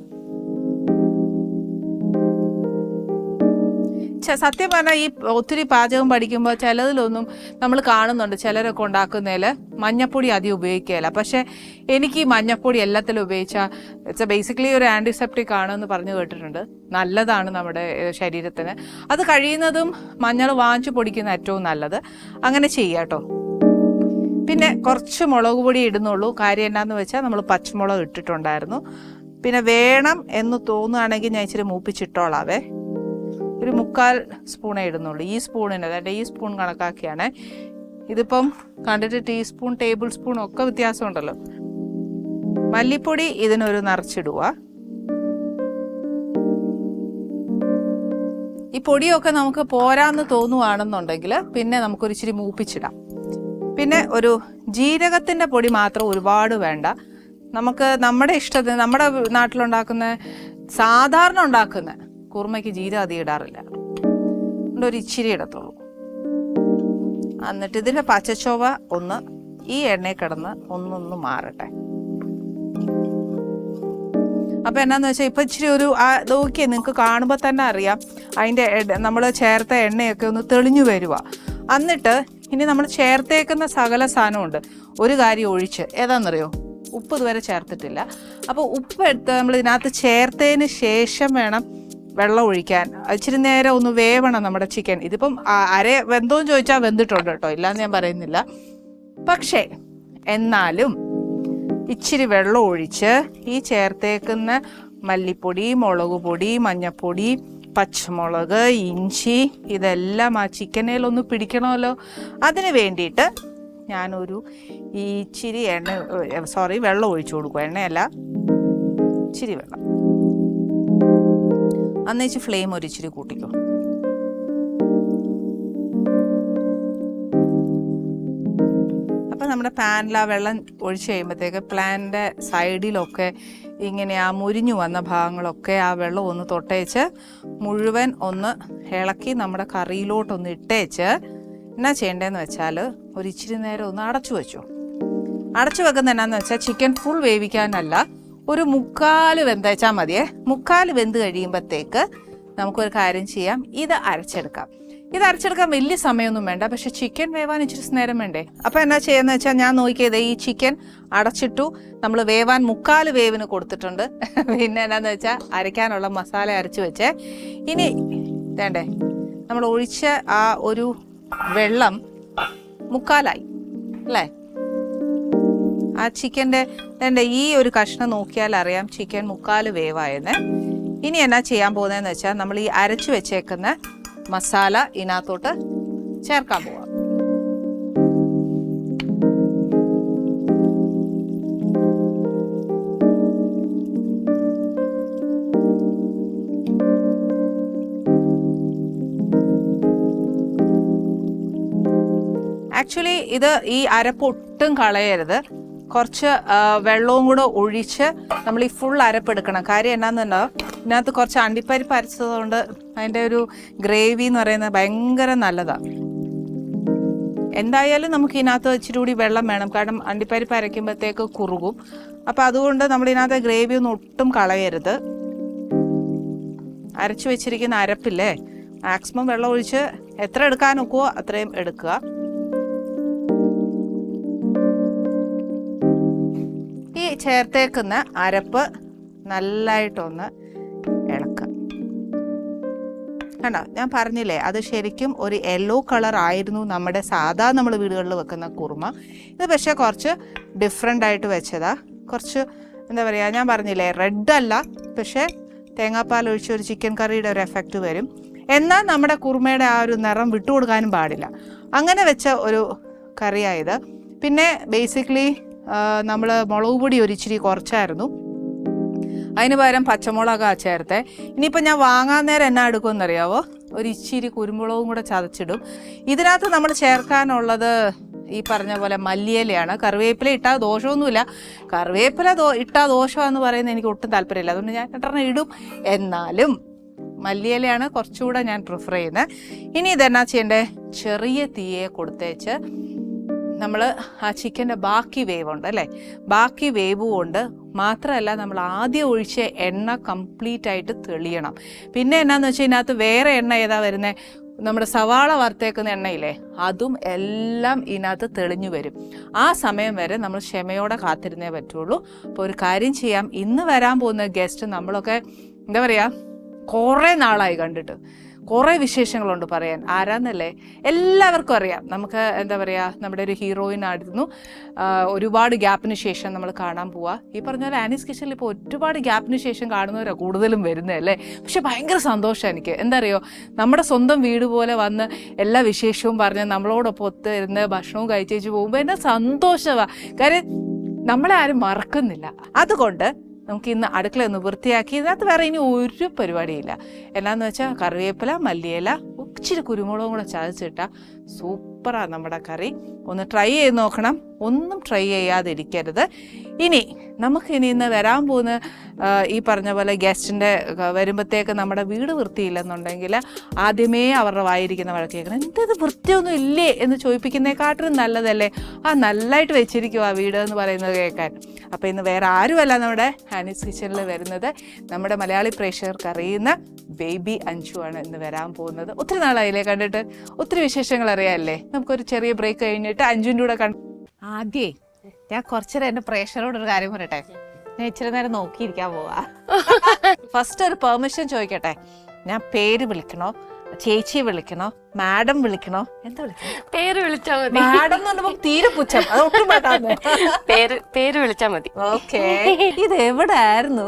സത്യം പറഞ്ഞാൽ ഈ ഒത്തിരി പാചകം പഠിക്കുമ്പോൾ ചിലതിലൊന്നും നമ്മൾ കാണുന്നുണ്ട്, ചിലരൊക്കെ ഉണ്ടാക്കുന്നതിൽ മഞ്ഞപ്പൊടി അധികം ഉപയോഗിക്കുകയില്ല. പക്ഷേ എനിക്ക് ഈ മഞ്ഞപ്പൊടി എല്ലാത്തിലും ഉപയോഗിച്ചാൽ ഇറ്റ്സ് ബേസിക്കലി ഒരു ആൻറ്റിസെപ്റ്റിക് ആണെന്ന് പറഞ്ഞു കേട്ടിട്ടുണ്ട്. നല്ലതാണ് നമ്മുടെ ശരീരത്തിന്. അത് കഴിയുന്നതും മഞ്ഞൾ വാങ്ങിച്ചു പൊടിക്കുന്ന ഏറ്റവും നല്ലത്. അങ്ങനെ ചെയ്യാം കേട്ടോ. പിന്നെ കുറച്ച് മുളക് പൊടി ഇടുന്നുള്ളൂ. കാര്യം എന്നാന്ന് വെച്ചാൽ നമ്മൾ പച്ചമുളക് ഇട്ടിട്ടുണ്ടായിരുന്നു. പിന്നെ വേണം എന്ന് തോന്നുകയാണെങ്കിൽ ഞാൻ ഇച്ചിരി മൂപ്പിച്ചിട്ടോളാവേ. ഒരു 3/4 സ്പൂണേ ഇടുന്നുള്ളൂ. ഈ സ്പൂണിന് അതായത് ഈ സ്പൂൺ കണക്കാക്കിയാണ്. ഇതിപ്പം കണ്ടിട്ട് ടീസ്പൂൺ ടേബിൾ സ്പൂൺ ഒക്കെ വ്യത്യാസമുണ്ടല്ലോ. മല്ലിപ്പൊടി ഇതിനൊരു നിറച്ചിടുക. ഈ പൊടിയൊക്കെ നമുക്ക് പോരാന്ന് തോന്നുവാണെന്നുണ്ടെങ്കിൽ പിന്നെ നമുക്കൊരു ഇച്ചിരി മൂപ്പിച്ചിടാം. പിന്നെ ഒരു ജീരകത്തിൻ്റെ പൊടി മാത്രം ഒരുപാട് വേണ്ട. നമുക്ക് നമ്മുടെ ഇഷ്ടത്തിന്, നമ്മുടെ നാട്ടിലുണ്ടാക്കുന്ന സാധാരണ ഉണ്ടാക്കുന്ന കുറുമയ്ക്ക് ജീരകം അധികം ഇടാറില്ല. അതുകൊണ്ട് ഒരു ഇച്ചിരി ഇടത്തുള്ളൂ. എന്നിട്ട് ഇതിൻ്റെ പച്ചച്ചോവ ഒന്ന് ഈ എണ്ണയിൽ കിടന്ന് ഒന്നൊന്ന് മാറട്ടെ. അപ്പം എന്നാന്ന് വെച്ചാൽ ഇപ്പം ഇച്ചിരി ഒരു നോക്കിയേ, നിങ്ങൾക്ക് കാണുമ്പോൾ തന്നെ അറിയാം അതിൻ്റെ നമ്മൾ ചേർത്ത എണ്ണയൊക്കെ ഒന്ന് തെളിഞ്ഞു വരിക. എന്നിട്ട് ഇനി നമ്മൾ ചേർത്തേക്കുന്ന സകല സാധനമുണ്ട്. ഒരു കാര്യം ഒഴിച്ച്, ഏതാണെന്നറിയോ? ഉപ്പ് ഇതുവരെ ചേർത്തിട്ടില്ല. അപ്പോൾ ഉപ്പ് എടുത്ത് നമ്മൾ ഇതിനകത്ത് ചേർത്തതിന് ശേഷം വേണം വെള്ളം ഒഴിക്കാൻ. ഇച്ചിരി നേരം ഒന്ന് വേവണം നമ്മുടെ ചിക്കൻ. ഇതിപ്പം വെന്തോന്ന് ചോദിച്ചാൽ വെന്തിട്ടുണ്ട് കേട്ടോ, ഇല്ലാന്ന് ഞാൻ പറയുന്നില്ല. പക്ഷേ എന്നാലും ഇച്ചിരി വെള്ളം ഒഴിച്ച് ഈ ചേർത്തേക്കുന്ന മല്ലിപ്പൊടി, മുളക് പൊടി, മഞ്ഞൾപ്പൊടി, പച്ചമുളക്, ഇഞ്ചി ഇതെല്ലാം ആ ചിക്കനിലൊന്ന് പിടിക്കണമല്ലോ. അതിന് വേണ്ടിയിട്ട് ഞാനൊരു ഇച്ചിരി വെള്ളം ഒഴിച്ചു കൊടുക്കും. എണ്ണയല്ല, ഇച്ചിരി വെള്ളം. അന്നേച്ച് ഫ്ലെയിം ഒരു ഇച്ചിരി കൂട്ടിക്കോ. അപ്പം നമ്മുടെ പാനിൽ ആ വെള്ളം ഒഴിച്ച് കഴിയുമ്പോഴത്തേക്ക് പാനിൻ്റെ സൈഡിലൊക്കെ ഇങ്ങനെ ആ മുരിഞ്ഞു വന്ന ഭാഗങ്ങളൊക്കെ ആ വെള്ളം ഒന്ന് തൊട്ടേച്ച് മുഴുവൻ ഒന്ന് ഇളക്കി നമ്മുടെ കറിയിലോട്ടൊന്ന് ഇട്ടേച്ച് എന്നാ ചെയ്യേണ്ടതെന്ന് വെച്ചാൽ ഒരു ഇച്ചിരി നേരം ഒന്ന് അടച്ചു വെച്ചു. അടച്ചു വെക്കുന്ന എന്നാന്ന് വെച്ചാൽ ചിക്കൻ ഫുൾ വേവിക്കാനല്ല, ഒരു 3/4 വെന്തേച്ചാൽ മതിയേ. 3/4 വെന്ത് കഴിയുമ്പോഴത്തേക്ക് നമുക്കൊരു കാര്യം ചെയ്യാം, ഇത് അരച്ചെടുക്കാം. ഇത് അരച്ചെടുക്കാൻ വലിയ സമയമൊന്നും വേണ്ട, പക്ഷെ ചിക്കൻ വേവാൻ ഇച്ചിരി നേരം വേണ്ടേ. അപ്പോൾ എന്നാ ചെയ്യുന്നത് വെച്ചാൽ ഞാൻ നോക്കിയത് ഈ ചിക്കൻ അടച്ചിട്ടു. നമ്മൾ വേവാൻ 3/4 വേവിന് കൊടുത്തിട്ടുണ്ട്. പിന്നെ എന്നാന്ന് വെച്ചാൽ അരയ്ക്കാനുള്ള മസാല അരച്ച് വെച്ചേ. ഇനി വേണ്ടേ നമ്മൾ ഒഴിച്ച ആ ഒരു വെള്ളം 3/4 അല്ലേ. ആ ചിക്കൻ്റെ എൻ്റെ ഈ ഒരു കഷ്ണം നോക്കിയാൽ അറിയാം ചിക്കൻ 3/4 വേവായെന്ന്. ഇനി എന്നാ ചെയ്യാൻ പോകുന്നതെന്ന് വെച്ചാൽ നമ്മൾ ഈ അരച്ചു വെച്ചേക്കുന്ന മസാല ഇതിനകത്തോട്ട് ചേർക്കാൻ പോവാം. ആക്ച്വലി ഇത് ഈ അരപ്പൊട്ടും കളയരുത്. കുറച്ച് വെള്ളവും കൂടെ ഒഴിച്ച് നമ്മൾ ഈ ഫുൾ അരപ്പെടുക്കണം. കാര്യം എന്നാന്നുണ്ടോ, ഇതിനകത്ത് കുറച്ച് അണ്ടിപ്പരിപ്പ് അരച്ചതുകൊണ്ട് അതിൻ്റെ ഒരു ഗ്രേവി എന്ന് പറയുന്നത് ഭയങ്കര നല്ലതാണ്. എന്തായാലും നമുക്ക് ഇതിനകത്ത് ഇച്ചിരി കൂടി വെള്ളം വേണം, കാരണം അണ്ടിപ്പരിപ്പ് അരയ്ക്കുമ്പോഴത്തേക്ക് കുറുകും. അപ്പം അതുകൊണ്ട് നമ്മൾ ഇതിനകത്ത് ഗ്രേവി ഒന്നും ഒട്ടും കളയരുത്. അരച്ചു വെച്ചിരിക്കുന്ന അരപ്പില്ലേ, മാക്സിമം വെള്ളം ഒഴിച്ച് എത്ര എടുക്കാൻ ഒക്കുമോ അത്രയും എടുക്കുക. ഈ ചേർത്തേക്കുന്ന അരപ്പ് നല്ലതായിട്ടൊന്ന് ഇളക്കുക. കണ്ടോ, ഞാൻ പറഞ്ഞില്ലേ അത് ശരിക്കും ഒരു യെല്ലോ കളർ ആയിരുന്നു നമ്മുടെ സാധാ നമ്മൾ വീടുകളിൽ വെക്കുന്ന കുറുമ. ഇത് പക്ഷേ കുറച്ച് ഡിഫറെൻ്റ് ആയിട്ട് വെച്ചതാ. കുറച്ച് എന്താ പറയുക, ഞാൻ പറഞ്ഞില്ലേ റെഡ് അല്ല, പക്ഷേ തേങ്ങാപ്പാൽ ഒഴിച്ച് ഒരു ചിക്കൻ കറിയുടെ ഒരു എഫക്റ്റ് വരും. എന്നാൽ നമ്മുടെ കുറുമയുടെ ആ ഒരു നിറം വിട്ടുകൊടുക്കാനും പാടില്ല. അങ്ങനെ വെച്ച ഒരു കറിയായത്. പിന്നെ ബേസിക്കലി നമ്മൾ മുളക് പൊടി ഒരു ഇച്ചിരി കുറച്ചായിരുന്നു, അതിന് പകരം പച്ചമുളകാണ് ചേർത്തേ. ഇനിയിപ്പോൾ ഞാൻ വാങ്ങാൻ നേരം എന്നാ എടുക്കുമെന്നറിയാവോ, ഒരു ഇച്ചിരി കുരുമുളകും കൂടെ ചതച്ചിടും. ഇതിനകത്ത് നമ്മൾ ചേർക്കാനുള്ളത് ഈ പറഞ്ഞ പോലെ മല്ലിയിലയാണ്. കറിവേപ്പില ഇട്ടാൽ ദോഷമൊന്നുമില്ല. കറിവേപ്പില ഇട്ടാൽ ദോഷമാണെന്ന് പറയുന്നത് എനിക്ക് ഒട്ടും താല്പര്യമില്ല, അതുകൊണ്ട് ഞാൻ 2 ഇടും. എന്നാലും മല്ലിയിലയാണ് കുറച്ചുകൂടെ ഞാൻ പ്രിഫർ ചെയ്യുന്നത്. ഇനി ഇതെന്നാ ചെയ്യണ്ടേ, ചെറിയ തീയെ കൊടുത്തേച്ച് നമ്മൾ ആ ചിക്കൻ്റെ ബാക്കി വേവ് ഉണ്ട് അല്ലേ, ബാക്കി വേവ് കൊണ്ട് മാത്രമല്ല നമ്മൾ ആദ്യം ഒഴിച്ച എണ്ണ കംപ്ലീറ്റ് ആയിട്ട് തെളിയണം. പിന്നെ എന്നാന്ന് വെച്ചാൽ ഇതിനകത്ത് വേറെ എണ്ണ ഏതാ വരുന്നത്, നമ്മുടെ സവാള വറുത്തേക്കുന്ന എണ്ണയില്ലേ, അതും എല്ലാം ഇതിനകത്ത് തെളിഞ്ഞു വരും. ആ സമയം വരെ നമ്മൾ ക്ഷമയോടെ കാത്തിരുന്നേ പറ്റുള്ളൂ. അപ്പോൾ ഒരു കാര്യം ചെയ്യാം, ഇന്ന് വരാൻ പോകുന്ന ഗസ്റ്റ് നമ്മളൊക്കെ എന്താ പറയുക കുറേ നാളായി കണ്ടിട്ട്, കുറേ വിശേഷങ്ങളുണ്ട് പറയാൻ. ആരാന്നല്ലേ എല്ലാവർക്കും അറിയാം. നമുക്ക് എന്താ പറയുക, നമ്മുടെ ഒരു ഹീറോയിൻ ആയിരുന്നു. ഒരുപാട് ഗ്യാപ്പിന് ശേഷം നമ്മൾ കാണാൻ പോവുക. ഈ പറഞ്ഞ പോലെ ആനീസ് കിച്ചണിൽ ഇപ്പോൾ ഒരുപാട് ഗ്യാപ്പിന് ശേഷം കാണുന്നവരാണ് കൂടുതലും വരുന്നതല്ലേ. പക്ഷെ ഭയങ്കര സന്തോഷം എനിക്ക്. എന്താ അറിയോ, നമ്മുടെ സ്വന്തം വീട് പോലെ വന്ന് എല്ലാ വിശേഷവും പറഞ്ഞ് നമ്മളോടൊപ്പം ഒത്ത് ഇരുന്ന് ഭക്ഷണവും കഴിച്ചേച്ച് പോകുമ്പോൾ എന്നെ സന്തോഷമാണ്. കാര്യം നമ്മളെ ആരും മറക്കുന്നില്ല. അതുകൊണ്ട് നമുക്ക് ഇന്ന് അടുക്കള ഒന്ന് വൃത്തിയാക്കി, ഇതിനകത്ത് വേറെ ഇനി ഒരു പരിപാടിയില്ല. എന്നാന്ന് വെച്ചാൽ കറിവേപ്പില, മല്ലിയില, ഇച്ചിരി കുരുമുളകും കൂടെ ചതച്ചിട്ടാൽ സൂപ്പറാണ് നമ്മുടെ കറി. ഒന്ന് ട്രൈ ചെയ്ത് നോക്കണം, ഒന്നും ട്രൈ ചെയ്യാതിരിക്കരുത്. ഇനി നമുക്കിനി ഇന്ന് വരാൻ പോകുന്ന ഈ പറഞ്ഞ പോലെ ഗസ്റ്റിൻ്റെ വരുമ്പോഴത്തേക്ക് നമ്മുടെ വീട് വൃത്തിയില്ലെന്നുണ്ടെങ്കിൽ ആദ്യമേ അവരുടെ വായിരിക്കുന്ന വഴക്ക് കേൾക്കണം, എന്തത് വൃത്തിയൊന്നും ഇല്ലേ എന്ന് ചോദിപ്പിക്കുന്നതിനെക്കാട്ടും നല്ലതല്ലേ ആ നല്ലതായിട്ട് വെച്ചിരിക്കും ആ വീട് എന്ന് പറയുന്നത് കേൾക്കാൻ. അപ്പോൾ ഇന്ന് വേറെ ആരുമല്ല നമ്മുടെ ആനീസ് കിച്ചണിൽ വരുന്നത്, നമ്മുടെ മലയാളി പ്രേക്ഷകർക്ക് അറിയുന്ന ബേബി അഞ്ജു ആണ് ഇന്ന് വരാൻ പോകുന്നത്. ഒത്തിരി നാളായില്ലേ കണ്ടിട്ട്, ഒത്തിരി വിശേഷങ്ങൾ അറിയാമല്ലേ. നമുക്കൊരു ചെറിയ ബ്രേക്ക് കഴിഞ്ഞിട്ട് അഞ്ജുവിൻ്റെ കൂടെ ആദ്യേ ഞാൻ കുറച്ചേരം എൻ്റെ പ്രേക്ഷകരോടൊരു കാര്യം പറയട്ടെ. ഞാൻ ഇച്ചിരി നേരം നോക്കിയിരിക്കാൻ പോവാ. ഫസ്റ്റ് ഒരു പെർമിഷൻ ചോദിക്കട്ടെ, ഞാൻ പേര് വിളിക്കണോ, ചേച്ചിയെ വിളിക്കണോ, മാഡം വിളിക്കണോ, എന്താ വിളിക്കണോ? പേര് വിളിച്ചാൽ മതി. മാഡം എന്ന് പറഞ്ഞപ്പോ തീരെ പുച്ഛം, അത് ഒട്ടും പെട്ടാന്ന്. പേര് വിളിച്ചാൽ മതി. ഓക്കെ, ഇത് എവിടെ ആയിരുന്നു?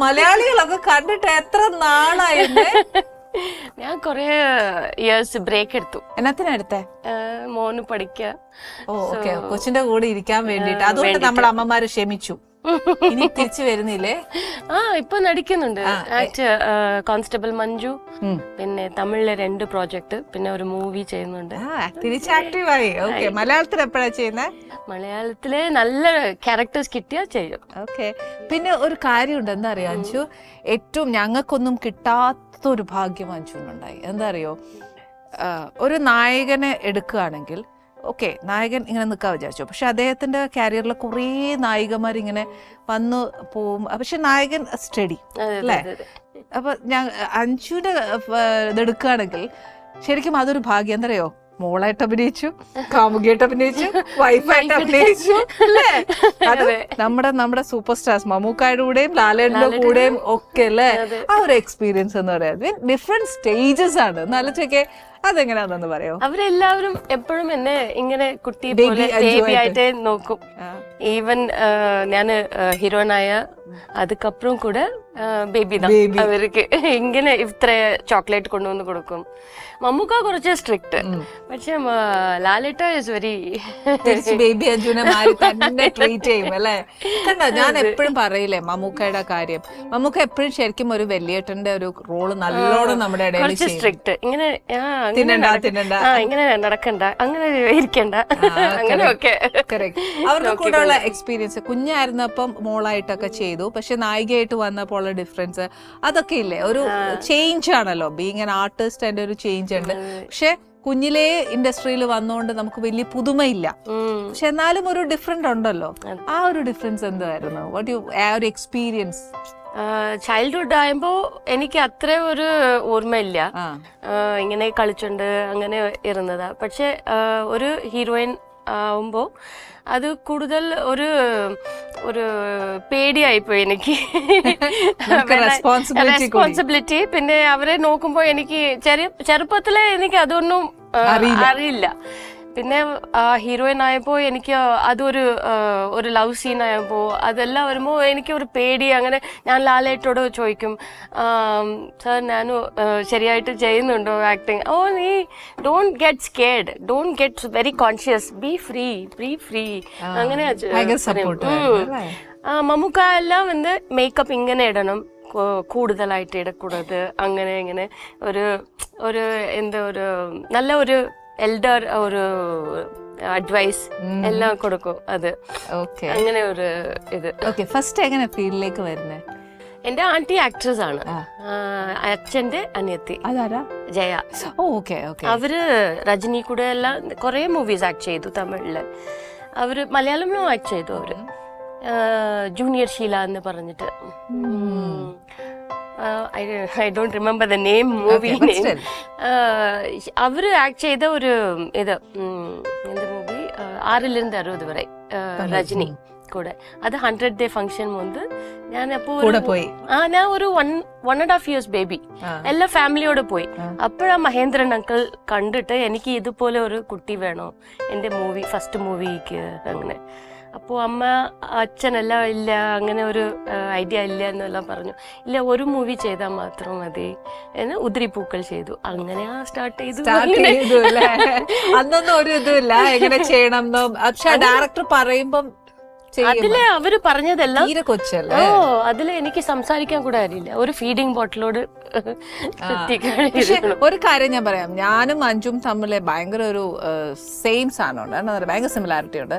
മലയാളികളൊക്കെ കണ്ടിട്ട് എത്ര നാളായിരുന്നു? ഞാൻ കൊറേ ഇയേഴ്സ് ബ്രേക്ക് എടുത്തു. എന്നത്തിനെടുത്തേ? മോന് പഠിക്കുക. ഓക്കെ, കൊച്ചിന്റെ കൂടെ ഇരിക്കാൻ വേണ്ടിട്ട്. അതുകൊണ്ട് നമ്മുടെ അമ്മമാര് ക്ഷമിച്ചു. ഇനി തിരിച്ചു വരുന്നില്ലേ? ഇപ്പൊ നടിക്കുന്നുണ്ട്. കോൺസ്റ്റബിൾ മഞ്ജു, പിന്നെ തമിഴിലെ 2 പ്രോജക്ട്, പിന്നെ ഒരു മൂവി ചെയ്യുന്നുണ്ട്. തിരിച്ച് ആക്റ്റീവായി. ഓക്കെ, മലയാളത്തിൽ എപ്പോഴാ ചെയ്യുന്നത്? മലയാളത്തില് നല്ല ക്യാരക്ടേഴ്സ് കിട്ടിയാ ചെയ്യും. ഓക്കെ, പിന്നെ ഒരു കാര്യമുണ്ട്, എന്താ അറിയോ അഞ്ജു, ഏറ്റവും ഞങ്ങൾക്കൊന്നും കിട്ടാത്തൊരു ഭാഗ്യം അഞ്ജുവിനുണ്ടായി. എന്താ അറിയോ, ഒരു നായകനെ എടുക്കുകയാണെങ്കിൽ ഓക്കെ, നായകൻ ഇങ്ങനെ നിൽക്കാൻ വിചാരിച്ചു, പക്ഷെ അദ്ദേഹത്തിൻ്റെ കാരിയറിൽ കുറേ നായികമാരിങ്ങനെ വന്നു പോവും, പക്ഷെ നായകൻ സ്റ്റഡി അല്ലേ. അപ്പം ഞാൻ അഞ്ജുവിൻ്റെ ഇതെടുക്കുകയാണെങ്കിൽ ശരിക്കും അതൊരു ഭാഗ്യം. എന്താ അറിയോ, മോളായിട്ട് അഭിനയിച്ചു, കാമുകിയായിട്ട് അഭിനയിച്ചു, വൈഫായിട്ട് അഭിനയിച്ചു അല്ലേ. അത് നമ്മുടെ സൂപ്പർ സ്റ്റാർസ് മമ്മൂക്കായുടെ കൂടെയും ലാലേട്ടൻ്റെ കൂടെയും ഒക്കെ അല്ലേ. ആ ഒരു എക്സ്പീരിയൻസ് എന്ന് പറയുന്നത് ഡിഫറെന്റ് സ്റ്റേജസ് ആണ്. എന്നാലോചൊക്കെ അതെങ്ങനെയാണെന്ന് പറയോ? അവരെല്ലാവരും എപ്പോഴും എന്നെ ഇങ്ങനെ കുട്ടി പോലെ ബേബി ആയിട്ട് നോക്കും. ഈവൻ ഞാന് ഹീറോയിനായ അതുക്കപ്പുറം കൂടെ ബേബി தான் അവർക്ക്. ഇങ്ങനെ ഇത്ര ചോക്ലേറ്റ് കൊണ്ടുവന്ന് കൊടുക്കും. മമ്മൂക്ക കുറച്ച് സ്ട്രിക്റ്റ്, പക്ഷെ ലാലേട്ട ഇസ് വെരി ബേബി അഞ്ജുനെ മാറി തന്നെ ട്രീറ്റ് ചെയ്യും അല്ലേ. കണ്ടോ, ഞാൻ എപ്പോഴും പറയില്ലേ മമ്മൂക്കയുടെ കാര്യം, മമ്മൂക്ക എപ്പോഴും ശരിക്കും ഒരു വലിയേട്ടന്റെ ഒരു റോള് നല്ലോണം നമ്മുടെ ഇടയിൽ സ്ട്രിക്റ്റ്. ഇങ്ങനെ ഇങ്ങനെ നടക്കണ്ട, അങ്ങനെ ഇരിക്കണ്ട, അങ്ങനെയൊക്കെ. അവരുടെ കൂടെ ഉള്ള എക്സ്പീരിയൻസ് കുഞ്ഞായിരുന്നപ്പം മോളായിട്ടൊക്കെ ചെയ്തു, പക്ഷെ നായികയായിട്ട് വന്നപ്പോൾ ഉള്ള ഡിഫറൻസ് അതൊക്കെ ഇല്ലേ, ഒരു ചേഞ്ച് ആണല്ലോ. ബീങ് ആൻ ആർട്ടിസ്റ്റ് അതിന്റെ ഒരു ചേഞ്ച് ഉണ്ട്. പക്ഷെ കുഞ്ഞിലേ ഇൻഡസ്ട്രിയിൽ വന്നുകൊണ്ട് നമുക്ക് വലിയ പുതുമയില്ല, പക്ഷെ എന്നാലും ഒരു ഡിഫറൻറ്റ് ഉണ്ടല്ലോ. ആ ഒരു ഡിഫറൻസ് എന്തായിരുന്നു? വാട്ട് യു ഒരു എക്സ്പീരിയൻസ്? ചൈൽഡ്ഹുഡ് ആയപ്പോ എനിക്ക് അത്ര ഒരു ഓർമ്മയില്ല, ഇങ്ങനെ കളിച്ചുണ്ട് അങ്ങനെ ഇരുന്നതാ. പക്ഷെ ഒരു ഹീറോയിൻ ആവുമ്പോ അത് കൂടുതൽ ഒരു പേടിയായിപ്പോയി എനിക്ക്. റെസ്പോൺസിബിലിറ്റി. പിന്നെ അവരെ നോക്കുമ്പോ എനിക്ക് ചെറുപ്പത്തിലെ എനിക്ക് അതൊന്നും അറിയില്ല. പിന്നെ ഹീറോയിൻ ആയപ്പോ എനിക്ക് അതൊരു ലവ് സീൻ ആയപ്പോ അതെല്ലാം വരുമ്പോ എനിക്ക് ഒരു പേടി. അങ്ങനെ ഞാൻ ലാലേട്ടോട് ചോദിക്കും, സാർ ഞാൻ ശരിയായിട്ട് ചെയ്യുന്നുണ്ടോ ആക്ടിങ്? ഓ നീ don't get scared, don't get very conscious, B free അങ്ങനെ. മമ്മൂക്ക എല്ലാം മേക്കപ്പ് ഇങ്ങനെ ഇടണം, കൂടുതലായിട്ട് ഇടക്കൂടത്, അങ്ങനെ ഇങ്ങനെ ഒരു എന്താ ഒരു നല്ല ഒരു എൽഡർ ഒരു അഡ്വൈസ് എല്ലാം കൊടുക്കും. അത് അങ്ങനെ ഒരു ഇത്. ഫസ്റ്റ് എങ്ങനെ ഫീൽഡിലേക്ക് വരുന്നത്? എന്റെ ആന്റി ആക്ട്രസ് ആണ്. അച്ഛന്റെ അനിയത്തി അതാരാ? ജയ. Okay okay. അവര് രജനി കൂടെ എല്ലാം കുറെ മൂവീസ് ആക്ട് ചെയ്തു തമിഴില്. അവര് മലയാളത്തിലും ആക്ട് ചെയ്തു. അവര് ജൂനിയർ ഷീല എന്ന് പറഞ്ഞിട്ട്, I don't remember the name, movie name. അവര് ആക്ട് ചെയ്ത ഒരു ഇത് എന്ത് മൂവി, 6-60 വരെ രജനി കൂടെ. അത് 100th ഡേ ഫംഗ്ഷൻ മുമ്പ് ഞാൻ അപ്പോ ഞാൻ ഒരു 1.5 years ബേബി എല്ലാ ഫാമിലിയോടെ പോയി. അപ്പോഴാ മഹേന്ദ്രൻ അങ്കിൾ കണ്ടിട്ട് എനിക്ക് ഇതുപോലെ ഒരു കുട്ടി വേണോ എന്റെ മൂവി, ഫസ്റ്റ് മൂവിക്ക് അങ്ങനെ. അപ്പോൾ അമ്മ അച്ഛനെല്ലാം ഇല്ല, അങ്ങനെ ഒരു ഐഡിയ ഇല്ല എന്നെല്ലാം പറഞ്ഞു. ഇല്ല, ഒരു മൂവി ചെയ്താൽ മാത്രം മതി എന്ന് ഉതിരിപ്പൂക്കൾ ചെയ്തു. അങ്ങനെയാ സ്റ്റാർട്ട് ചെയ്തു. അന്നൊന്നും ഒരു ഇതുമില്ല എങ്ങനെ ചെയ്യണം. പക്ഷെ ഡയറക്ടർ പറയുമ്പം അതില് അവര് പറഞ്ഞതെല്ലാം കൊച്ചല്ലേ. അതില് എനിക്ക് സംസാരിക്കാൻ കൂടെ അറിയില്ല. ഒരു ഫീഡിങ് ബോട്ടിലോട് ഒരു കാര്യം ഞാൻ പറയാം, ഞാനും അഞ്ജും തമ്മിൽ ഭയങ്കര ഒരു സെയിം സാധനമുണ്ട്, എന്താ പറയുക, ഭയങ്കര സിമിലാരിറ്റി ഉണ്ട്.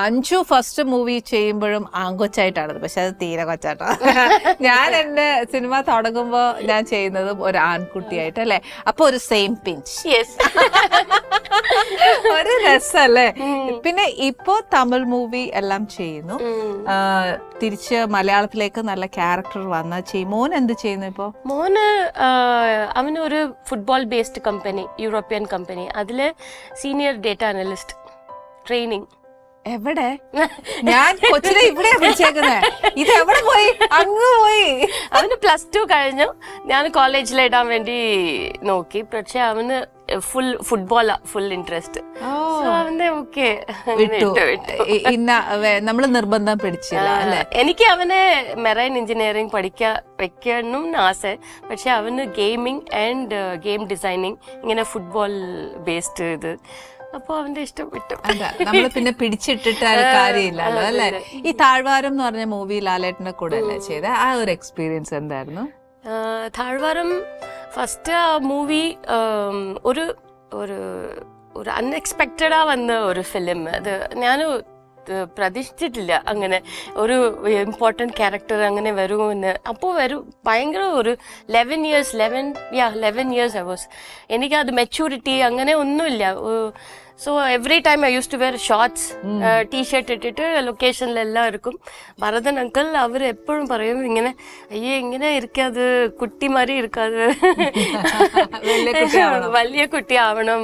അഞ്ജു ഫസ്റ്റ് മൂവി ചെയ്യുമ്പോഴും ആൺകൊച്ചായിട്ടാണത്, പക്ഷെ അത് തീരെ കൊച്ചാട്ടോ. ഞാൻ എന്റെ സിനിമ തുടങ്ങുമ്പോ ഞാൻ ചെയ്യുന്നതും ഒരു ആൺകുട്ടിയായിട്ട് അല്ലേ. അപ്പൊ ഒരു സെയിം പിഞ്ച്, ഒരു രസല്ലേ. പിന്നെ ഇപ്പോ തമിഴ് മൂവി എല്ലാം ചെയ്യുന്നു, തിരിച്ച് മലയാളത്തിലേക്ക് നല്ല ക്യാരക്ടർ വന്ന ചെയ്യും. മോൻ എന്ത് ചെയ്യുന്നു ഇപ്പോ? മോന് അവന് ഒരു football based company, European company, അതില് സീനിയർ ഡേറ്റ അനലിസ്റ്റ് ട്രെയിനിങ്. എവിടെ? ഞാൻ കൊച്ചിനെ ഇവിടെ വിളിച്ചേക്കുന്നത്, ഇത് എവിടെ പോയി? അങ്ങ് പോയി. അവന് +2 കഴിഞ്ഞു. ഞാൻ കോളേജിൽ ഇടാൻ വേണ്ടി നോക്കി, പക്ഷെ അവന് ഫുൾ ഇൻട്രസ്റ്റ്. നമ്മള് നിർബന്ധം പിടിച്ചില്ല അല്ലേ. എനിക്ക് അവനെ മെറൈൻ എഞ്ചിനീയറിംഗ് വെക്കണം ആശ, പക്ഷെ അവന് ഗെയിമിംഗ് ആൻഡ് ഗെയിം ഡിസൈനിങ്, ഇങ്ങനെ ഫുട്ബോൾ ബേസ്ഡ് ഇത്. അപ്പൊ അവന്റെ ഇഷ്ടപ്പെട്ടു. നമ്മള് പിന്നെ പിടിച്ചിട്ടിട്ട് കാര്യമില്ലല്ലോ അല്ലെ. ഈ താഴ്വാരം എന്ന് പറഞ്ഞ മൂവി ലാലേട്ടന്റെ കൂടെ അല്ലേ ചെയ്ത, ആ ഒരു എക്സ്പീരിയൻസ് എന്തായിരുന്നു? താഴ്വാരം ഫസ്റ്റ് ആ മൂവി ഒരു ഒരു ഒരു അൺഎക്സ്പെക്റ്റഡാ വന്ന ഒരു ഫിലിം. അത് ഞാൻ പ്രതീക്ഷിച്ചിട്ടില്ല അങ്ങനെ ഒരു ഇമ്പോർട്ടൻറ്റ് ക്യാരക്ടർ അങ്ങനെ വരുമെന്ന്. അപ്പോൾ ഭയങ്കര ഒരു 11 years I was. എനിക്കത് മെച്യൂരിറ്റി അങ്ങനെ ഒന്നുമില്ല. So every time I used to wear shorts, T shirt ഇട്ടിട്ട് ലൊക്കേഷനിലെല്ലാം ഇരിക്കും. ഭരതൻ അങ്കിൾ അവർ എപ്പോഴും പറയും ഇങ്ങനെ, അയ്യേ ഇങ്ങനെ ഇരിക്കാത്, കുട്ടി മാറി ഇരിക്കാത്, വലിയ കുട്ടി ആവണം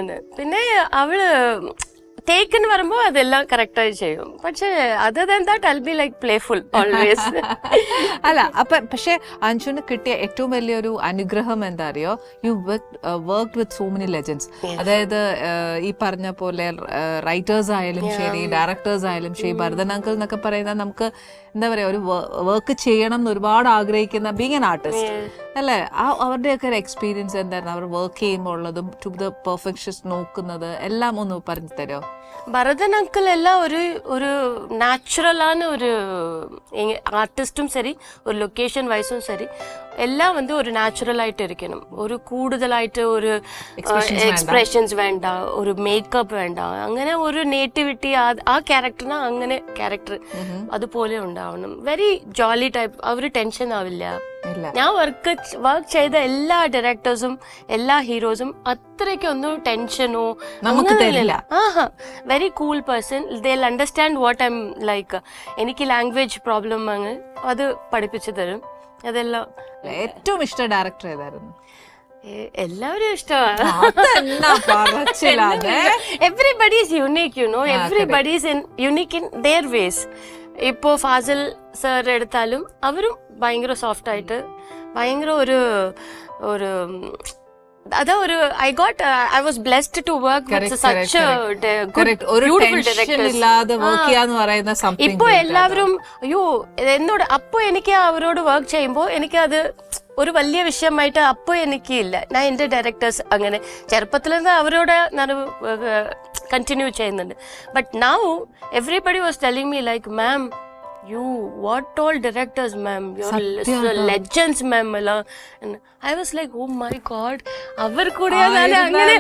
എന്ന്. പിന്നെ അവള് ടേക്കെന്ന് പറയുമ്പോൾ അതെല്ലാം കറക്റ്റായി ചെയ്യും. പക്ഷേ other than that I will be like playful always. അല്ല, പക്ഷെ അഞ്ജുന് കിട്ടിയ ഏറ്റവും വലിയൊരു അനുഗ്രഹം എന്താ അറിയോ? U worked with so many legends. അതായത് ഈ പറഞ്ഞ പോലെ റൈറ്റേഴ്സ് ആയാലും ശരി, ഡയറക്ടേഴ്സ് ആയാലും ശരി, ഭരതൻ അങ്കിൾ എന്നൊക്കെ പറയുന്ന നമുക്ക് എന്താ പറയാ, ഒരു വർക്ക് ചെയ്യണം എന്ന് ഒരുപാട് ആഗ്രഹിക്കുന്ന ബീങ് ആൻ ആർട്ടിസ്റ്റ് അല്ലേ. അവരുടെയൊക്കെ ഒരു എക്സ്പീരിയൻസ് എന്തായിരുന്നു? അവർ വർക്ക് ചെയ്യുമ്പോൾ ഉള്ളതും ടു ദ പെർഫെക്ഷൻസ് നോക്കുന്നത് എല്ലാം ഒന്ന് പറഞ്ഞു തരുമോ? ഭരതൻ അങ്കിൾ എല്ലാം ഒരു നാച്ചുറലാണ് ഒരു ആർട്ടിസ്റ്റും ശരി, ഒരു ലൊക്കേഷൻ വൈസും ശരി, എല്ലാം ഒരു നാച്ചുറൽ ആയിട്ട് ഇരിക്കണം. ഒരു കൂടുതലായിട്ട് ഒരു എക്സ്പ്രഷൻസ് വേണ്ട, ഒരു മേക്കപ്പ് വേണ്ട, അങ്ങനെ ഒരു നേറ്റിവിറ്റി ആ ക്യാരക്ടറിന് അങ്ങനെ ക്യാരക്ടർ അതുപോലെ ഉണ്ടാവണം. Very jolly type. അവർ ടെൻഷൻ ആവില്ല. ഞാൻ വർക്ക് ചെയ്ത എല്ലാ ഡയറക്ടേഴ്സും എല്ലാ ഹീറോസും അത്രയ്ക്കൊന്നും ടെൻഷനോ നമുക്ക് തരില്ല. Very cool person. They will understand what I M like. എനിക്ക് ലാംഗ്വേജ് പ്രോബ്ലം അങ്ങ് അത് പഠിപ്പിച്ചു തരും. അതെല്ലാം. ഏറ്റവും ഇഷ്ട ഡയറക്ടർ ഏതായിരുന്നു? എല്ലാവരും ഇഷ്ടമാണ്. Everybody is unique, you know. Everybody is unique in their ways. ഇപ്പോ ഫാസിൽ സർ എടുത്താലും അവരും ഭയങ്കര സോഫ്റ്റ് ആയിട്ട്, ഭയങ്കര ഒരു അതാ ഒരു I was blessed to work with such a good, beautiful directors. ഇപ്പൊ എല്ലാവരും അയ്യോ എന്നോട്, അപ്പൊ എനിക്ക് അവരോട് വർക്ക് ചെയ്യുമ്പോൾ എനിക്കത് ഒരു വലിയ വിഷയമായിട്ട് അപ്പോൾ എനിക്ക് ഇല്ല. ഞാൻ എൻ്റെ ഡയറക്ടേഴ്സ് അങ്ങനെ ചെറുപ്പത്തിൽ നിന്ന് അവരോട് ഞാൻ കണ്ടിന്യൂ ചെയ്യുന്നുണ്ട്. But now everybody was telling me like, ma'am what all directors, ma'am, you're legends, ma'am. And I was like, oh my god, അവർ കൂടെയാണ് അങ്ങനെ.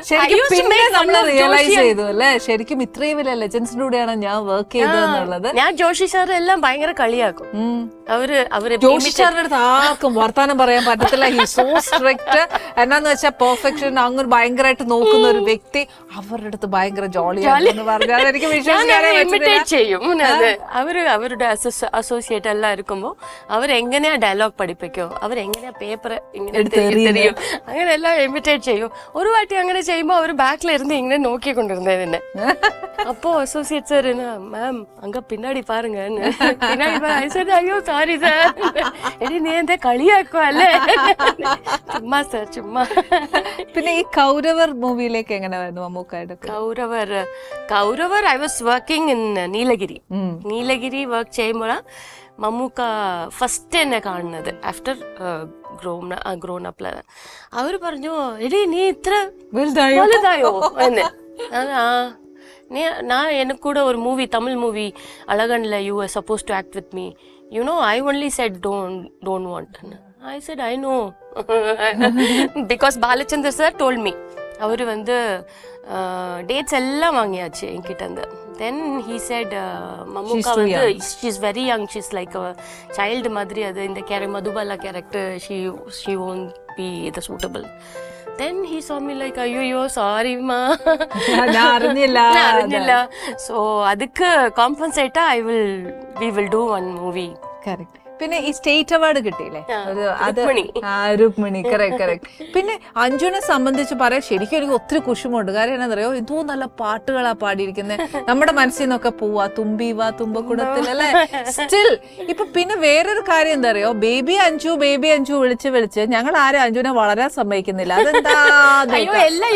ശരിക്കും പിന്നെ നമ്മൾ റിയലൈസ് ചെയ്തു അല്ലേ, ശരിക്കും ഇത്രയും വലിയ ലെജൻസിന്റെ കൂടെയാണ് ഞാൻ വർക്ക് ചെയ്തതെന്നുള്ളത്. ഞാൻ ജോഷി സാർ എല്ലാം ഭയങ്കര കളിയാക്കും. അവര് ജോഷി സാറിന്റെ അടുത്ത് ആർക്കും വർത്താനം പറയാൻ പറ്റത്തില്ല. He so strict. എന്നാന്ന് വെച്ചാൽ പെർഫെക്ഷൻ അങ്ങനെ ഭയങ്കരമായിട്ട് നോക്കുന്ന ഒരു വ്യക്തി. അവരുടെ അടുത്ത് ഭയങ്കര ജോളിയാണെന്ന് പറഞ്ഞാൽ എനിക്ക് വിശ്വസിക്കാനേ ചെയ്യും. അതെ, അവരുടെ അസോസിയേറ്റ് എല്ലാം ഇരിക്കുമ്പോ അവരെങ്ങനെയാ ഡയലോഗ് പഠിപ്പിക്കോ, അവരെങ്ങനെയാ പേപ്പർ ഇങ്ങനെ തെറിയും, അങ്ങനെ എല്ലാം ഇമിറ്റേറ്റ് ചെയ്യും. ഒരു വാട്ടി അങ്ങനെ ചെയ്യുമ്പോ അവർ ബാക്കിലിരുന്ന് ഇങ്ങനെ നോക്കിക്കൊണ്ടിരുന്നതിനെ. அப்போ அசோசியேட் சார் என்ன மேம் அங்க பின்னாடி பாருங்க பின்னாடி சார் ஐயோ சாரி சார் എടി നീ എന്താ കളിയാക്കോ അല്ലേ ചുമ്മാ സാർ ചുമ്മാ. പിന്നെ ഈ കൗരവർ മൂവിയിലേക്ക് എങ്ങനെ വരുന്നു മമ്മൂക്കായുടെ? Kauravar I was working in Nilgiri work ചെയ്യുമ്പോഴാണ് മമ്മൂക്ക ഫസ്റ്റ് എന്നെ കാണുന്നത് ആഫ്റ്റർ ഗ്രോൺ അപ്പ്. അവര് പറഞ്ഞു എടി നീ ഇത്ര വലുതായോ എന്ന്. நான் எனக்கு கூட ஒரு மூவி, தமிழ் மூவி அழகன்ல you are supposed to act with me, you know I only said don't want. I said I no because Balachander sir told me. அவர் வந்து டேட்ஸ் எல்லாம் வாங்கியாச்சு என்கிட்ட இருந்து. தென் ஹீ செட் மம்முக்கா வந்து she is very young, she is like a child மாதிரி. அது இந்த Madhubala character she won't be the suitable. Then he saw me like ayyo sorry ma അറിഞ്ഞില്ല. So adukku compensate we will do one movie. Correct. പിന്നെ ഈ state award കിട്ടിയില്ലേ, Rukmini. Correct. പിന്നെ അഞ്ജുനെ സംബന്ധിച്ച് പറയാൻ ശരിക്കും എനിക്ക് ഒത്തിരി കുശുമുണ്ട്. കാര്യം എന്താണെന്നറിയോ, എന്തോ നല്ല പാട്ടുകളാ പാടിയിരിക്കുന്നത്. നമ്മുടെ മനസ്സിൽ നിന്നൊക്കെ പോവാ തുമ്പി വാ തുമ്പക്കുടത്തിൽ അല്ലെ. സ്റ്റിൽ ഇപ്പൊ പിന്നെ വേറൊരു കാര്യം എന്താ അറിയോ, ബേബി അഞ്ജു വിളിച്ച് ഞങ്ങൾ ആരും അഞ്ജുനെ വളരാൻ സമ്മതിക്കുന്നില്ല. അതെന്താ എല്ലാം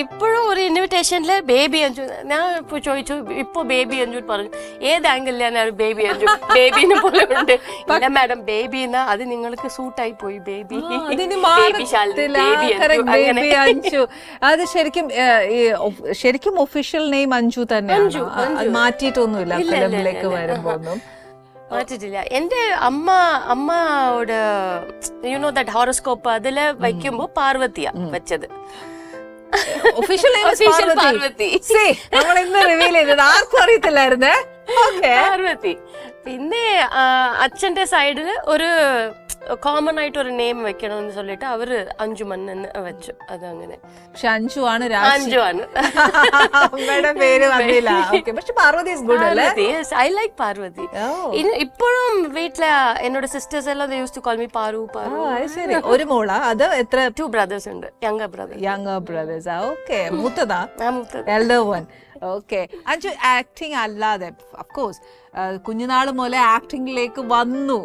ഇപ്പോഴും ഒരു ഇൻവിറ്റേഷനില് ബേബി അഞ്ജു. ഞാൻ ഇപ്പൊ ചോദിച്ചു, ഇപ്പൊ ബേബി അഞ്ജു പറഞ്ഞു ഏത് ആംഗിളിലാണ് ബേബി അഞ്ജു ബേബിനെ പോലെ ഉണ്ട്. മാഡം ബേബി എന്നാ അത് നിങ്ങൾക്ക് സൂട്ടായി പോയി ബേബി. അത് ശരിക്കും ഒഫീഷ്യൽ നെയിം അഞ്ജു തന്നെയാണ്, മാറ്റിയിട്ടൊന്നുമില്ല ഫിലിമിലേക്ക് വരുമ്പോ മാറ്റിട്ടില്ല. എന്റെ അമ്മയോട് യു നോ ദാറ്റ് ഹോറോസ്കോപ്പ് അതില് വയ്ക്കുമ്പോ പാർവതിയാ വെച്ചത്. പാർവതി നമ്മൾ ഇന്ന് റിവീൽ ചെയ്തത് ആർക്കും അറിയത്തില്ലായിരുന്നേ. പാർവതി. പിന്നെ അച്ഛന്റെ സൈഡില് ഒരു കോമൺ ആയിട്ട് ഒരു നെയിം വെക്കണമെന്ന് சொல்லிட்டு അവര് അഞ്ജുമൻ എന്ന് വെച്ചു. അതങ്ങനെ. പക്ഷെ അഞ്ജു ആണ് പേര്. പക്ഷെ പാർവതി ഇസ് ഗുഡ് അല്ലേ? I like Parvathi. ഇപ്പോഴും വീട്ടിലെ എന്നോട് സിസ്റ്റേഴ്സ് എല്ലാം use to call me Paru. ശരി. ഒരു മോളാ? അത് എത്ര? 2 brothers ഉണ്ട്. Younger brothers. ഓക്കെ. മൂത്തതാ? Elder one. Okay. Anju acting അല്ലാതെ അഫ്കോഴ്സ് കുഞ്ഞുനാൾ മുതലേ ആക്ടിങ്ങിലേക്ക് വന്നു.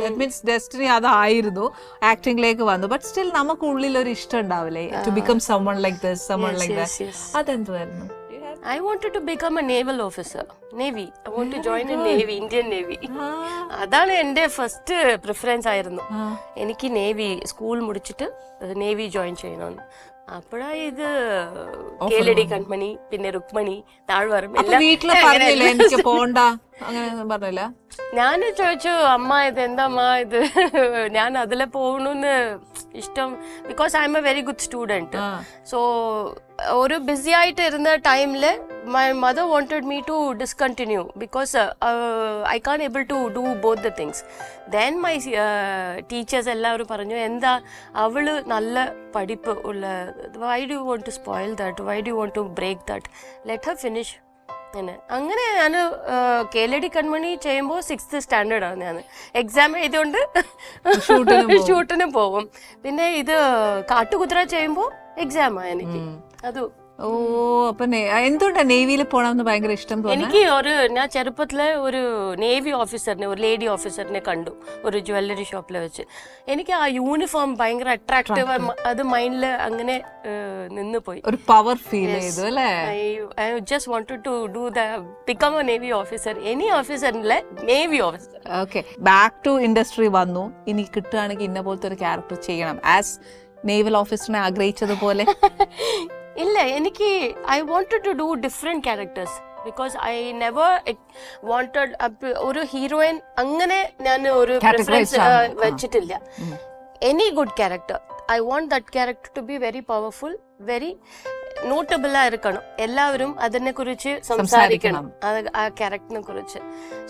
ദാറ്റ് മീൻസ് ഡെസ്റ്റിനി അതായിരുന്നു, ആക്ടിങ്ങിലേക്ക് വന്നു. ബട്ട് സ്റ്റിൽ നമുക്ക് ഉള്ളിൽ ഒരു ഇഷ്ടം ഉണ്ടാവില്ലേ, to become someone like this, someone like that. അതെന്തുവായിരുന്നു? I wanted to become a naval officer, Navy. I want to join a Navy, Indian Navy. അതാണ് എന്റെ ഫസ്റ്റ് പ്രിഫറൻസ് ആയിരുന്നു. എനിക്ക് നേവി സ്കൂൾ മുടിച്ചിട്ട് നേവി ജോയിൻ ചെയ്യണമെന്ന്. അപ്പോഴാ ഇത് കേലടി കൺമണി പിന്നെ രുക്മണി താഴ്വരം എനിക്ക് പോണ്ട അങ്ങനെ പറഞ്ഞില്ല. ഞാൻ ചോദിച്ചു അമ്മ ഇത് എന്താ ഇത് ഞാൻ അതിലെ പോകണമെന്ന് ഇഷ്ടം. Because I M A very good student. So ഒരു ബിസി ആയിട്ട് ഇരുന്ന ടൈമില് my mother wanted me to discontinue because I can't able to do both the things. Then my teachers എല്ലാവരും പറഞ്ഞു എന്താ അവള് നല്ല പഠിപ്പ് ഉള്ള, why do you want to spoil that, why do you want to break that, let her finish. അങ്ങനെ ഞാൻ കേലടി കൺമണി ചെയ്യുമ്പോൾ 6th സ്റ്റാൻഡേർഡ് ആണ്. ഞാൻ എക്സാം എഴുതിയോണ്ട് ഷൂട്ടിന് പോവും. പിന്നെ ഇത് കാട്ടുകുതിര ചെയ്യുമ്പോൾ എക്സാമാണ് എനിക്ക്. അത് അപ്പൊ എന്തുകൊണ്ടാ നേവിയിൽ പോണമെന്ന് ഭയങ്കര ഇഷ്ടം തോന്നി? എനിക്ക് ഞാൻ ചെറുപ്പത്തിലെ ഒരു നേവി ഓഫീസറിനെ, ഒരു ലേഡി ഓഫീസറിനെ കണ്ടു ഒരു ജ്വല്ലറി ഷോപ്പിൽ വെച്ച്. എനിക്ക് ആ യൂണിഫോം ഭയങ്കര അട്രാക്റ്റീവ്, അത് മൈൻഡില് അങ്ങനെ നിന്ന് പോയി. ഒരു പവർ ഫീൽ ചെയ്തു അല്ലേ? I just wanted to become a navy officer, any officer-ലെ navy officer. Okay. Back to industry വന്നു. ഇനി കിട്ടുകയാണെങ്കിൽ ഇന്ന പോലത്തെ ഒരു ക്യാരക്ടർ ചെയ്യണം ആസ് നേവൽ ഓഫീസറിനെ ആഗ്രഹിച്ചതുപോലെ? ഇല്ല, എനിക്ക് I wanted to do different characters. Because I never wanted ഒരു ഹീറോയിൻ അങ്ങനെ ഞാൻ ഒരു പ്രിഫറൻസ് വെച്ചിട്ടില്ല. Any good character I want that character to be very powerful, very നോട്ടബിളാ ഇരിക്കണം, എല്ലാവരും അതിനെ കുറിച്ച് സംസാരിക്കണം, ആ ക്യാരക്ടറിനെ കുറിച്ച്.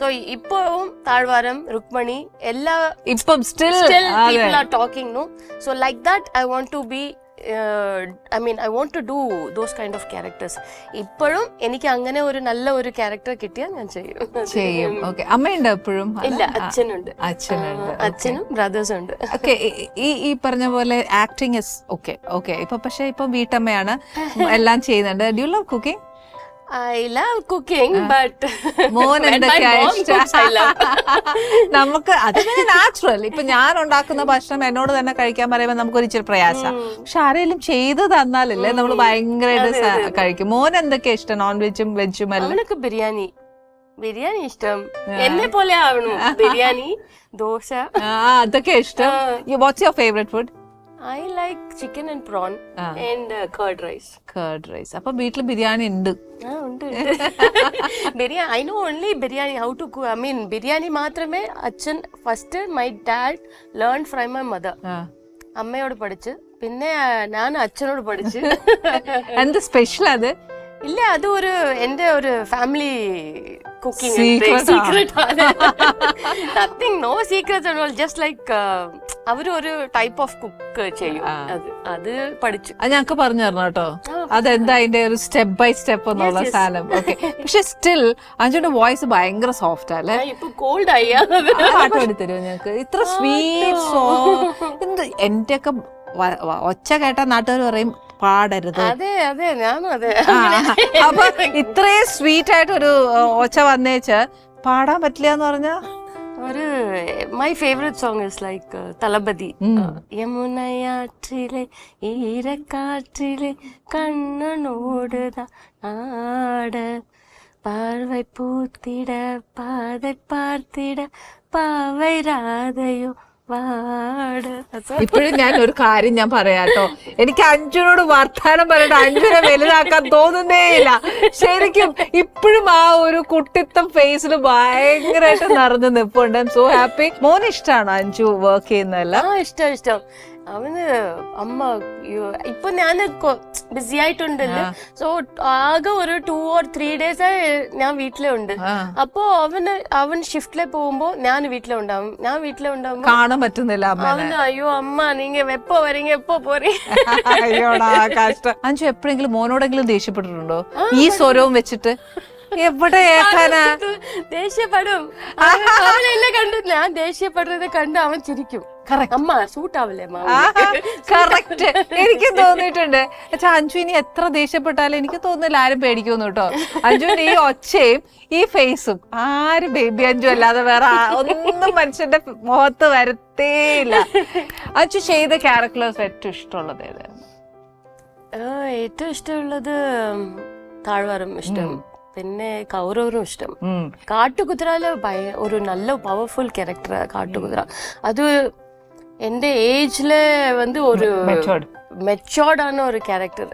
സോ ഇപ്പോഴും താഴ്വാരം, രുക്മണി എല്ലാ ഇപ്പം still people are talking, no? So like that I want to be I mean I want to do those kind of characters. ഇപ്പോഴും എനിക്ക് അങ്ങനെ ഒരു നല്ല ഒരു ക്യാരക്ടർ കിട്ടിയാൽ ഞാൻ ചെയ്യും. ഓക്കെ. അമ്മയുണ്ട് എപ്പോഴും? ഇല്ല, അച്ഛനുണ്ട്. അച്ഛനും ബ്രദേഴ്സും ഉണ്ട്. ഓക്കെ. ഈ പറഞ്ഞ പോലെ ആക്ടിങ് ഇസ് ഓക്കെ. ഇപ്പൊ വീട്ടമ്മയാണ്, എല്ലാം ചെയ്യുന്നുണ്ട്. Do you love cooking? I love cooking, but മോൻ എന്തൊക്കെയാ നമുക്ക് അത് നാച്ചുറൽ. ഇപ്പൊ ഞാൻ ഉണ്ടാക്കുന്ന ഭക്ഷണം എന്നോട് തന്നെ കഴിക്കാൻ പറയുമ്പോ നമുക്കൊരു ഇച്ചിരി പ്രയാസം. പക്ഷെ ആരെങ്കിലും ചെയ്ത് തന്നാലല്ലേ നമ്മള് ഭയങ്കരമായിട്ട് കഴിക്കും. മോൻ എന്തൊക്കെയാ ഇഷ്ടം? നോൺ വെജും വെജും എല്ലാം? അവനൊക്കെ ബിരിയാണി ഇഷ്ടം, എന്നെ പോലെ ആവണം. ബിരിയാണി, ദോശ, അതൊക്കെ ഇഷ്ടം. What's your favourite food? I like chicken and prawn and curd rice. അപ്പൊ വീട്ടില് ബിരിയാണി ഉണ്ട്? ഉണ്ട്. Biryani I know only biryani, how to cook. I mean biryani മാത്രമേ അച്ഛൻ first my dad learned from my mother. അമ്മയോട് പഠിച്ച്, പിന്നെ ഞാൻ അച്ഛനോട് പഠിച്ച്. എന്ത് സ്പെഷ്യൽ അത്? ഇല്ല, അത് എന്റെ ഒരു ഫാമിലി കുക്കിംഗ് സീക്രട്ട് ആണ്. Nothing, no secrets and all, just like അവരൊരു ടൈപ്പ് ഓഫ് കുക്ക് ചെയ്യും, അത് പഠിച്ചു. അത് ഞങ്ങക്ക് പറഞ്ഞു തരണം കേട്ടോ, അതെന്താ അതിന്റെ ഒരു സ്റ്റെപ്പ് ബൈ സ്റ്റെപ്പ് എന്നുള്ള സാധനം. ഓക്കെ. പക്ഷെ സ്റ്റിൽ അഞ്ജുന്റെ വോയിസ് ഭയങ്കര സോഫ്റ്റ് അല്ലേ? ഇപ്പൊ കോൾഡ് ആയി. പാട്ട് പാടി തരുമോ ഞങ്ങക്ക്? ഇത്ര സ്വീറ്റ് എന്റെ ഒക്കെ ഒച്ച കേട്ട നാട്ടുകാർ പറയും പാടരുത്. അതെ ഞാനും അതെ. അപ്പൊ ഇത്രയും സ്വീറ്റ് ആയിട്ടൊരു ഒച്ച വന്നേച്ച് പാടാൻ പറ്റില്ല എന്ന് പറഞ്ഞാ my favorite song is like Thalapathy. യമുനയാற்றிലെ ഈരക്കാറ്റിലെ കണ്ണനോടുതാ ആട பார்வை பூத்திட பாதை பார்த்திட பாவை ராதையோ വാട. ഇപ്പോഴും ഞാൻ ഒരു കാര്യം ഞാൻ പറയാട്ടോ, എനിക്ക് അഞ്ജുനോട് വർത്താനം പറഞ്ഞിട്ട് അഞ്ജുനെ വലുതാക്കാൻ തോന്നുന്നേ ഇല്ല. ശരിക്കും ഇപ്പോഴും ആ ഒരു കുട്ടിത്തം ഫേസിൽ ഭയങ്കരമായിട്ട് നിറഞ്ഞു നിൽപ്പുണ്ട്. I M so happy. മോന് ഇഷ്ടമാണോ അഞ്ജു വർക്ക് ചെയ്യുന്നതല്ല? ഇഷ്ടം. അവന് അമ്മ ഇപ്പൊ ഞാൻ ബിസി ആയിട്ടുണ്ടല്ലോ, സോ ആകെ ഒരു 2 or 3 days ഞാൻ വീട്ടിലെ ഉണ്ട്. അപ്പൊ അവൻ ഷിഫ്റ്റിലെ പോകുമ്പോ ഞാൻ വീട്ടിലെ ഉണ്ടാവും. കാണാൻ പറ്റുന്നില്ല അവന് അയ്യോ അമ്മ നീങ്ക എപ്പോ വരീങ്ക എപ്പോ പോരീ. അയ്യോടാ കഷ്ടം. അഞ്ജു എപ്പോഴെങ്കിലും മോനോടെങ്കിലും ദേഷ്യപ്പെട്ടിട്ടുണ്ടോ ഈ സ്വരവും വെച്ചിട്ട്? എവിടെ ഏക്കാനാ ദേഷ്യപ്പെടും. അവനെന്നെ കണ്ടു ഞാൻ ദേഷ്യപ്പെടുന്നത് കണ്ട് അവൻ ചിരിക്കും. അമ്മ സൂട്ടാവില്ലേ? കറക്റ്റ്. എനിക്ക് തോന്നിയിട്ടുണ്ട്. അഞ്ജു ഇനി എത്ര ദേഷ്യപ്പെട്ടാലും എനിക്ക് തോന്നുന്നില്ല ആരും പേടിക്കുന്നു കേട്ടോ. അഞ്ജുവിന്റെ ഈ ഒച്ചയും ഈ ഫേസും ആരും ബേബി അഞ്ജു അല്ലാതെ വേറെ ഒന്നും മനുഷ്യന്റെ മുഖത്ത് വരത്തേയില്ല. അഞ്ജു ചെയ്ത ക്യാരക്ടേഴ്സ് ഏറ്റവും ഇഷ്ടമുള്ളത് ഏതായിരുന്നു? ഏറ്റവും ഇഷ്ടമുള്ളത് താഴ്വാരം ഇഷ്ടം, പിന്നെ കൗരവരും ഇഷ്ടം. കാട്ടുകുതിരയില് ഒരു നല്ല പവർഫുൾ ക്യാരക്ടർ കാട്ടുകുതിര. അത് എന്റെ ഏജില് ഒരു മെച്ചോർഡ് ആണ് ഒരു ക്യാരക്ടർ.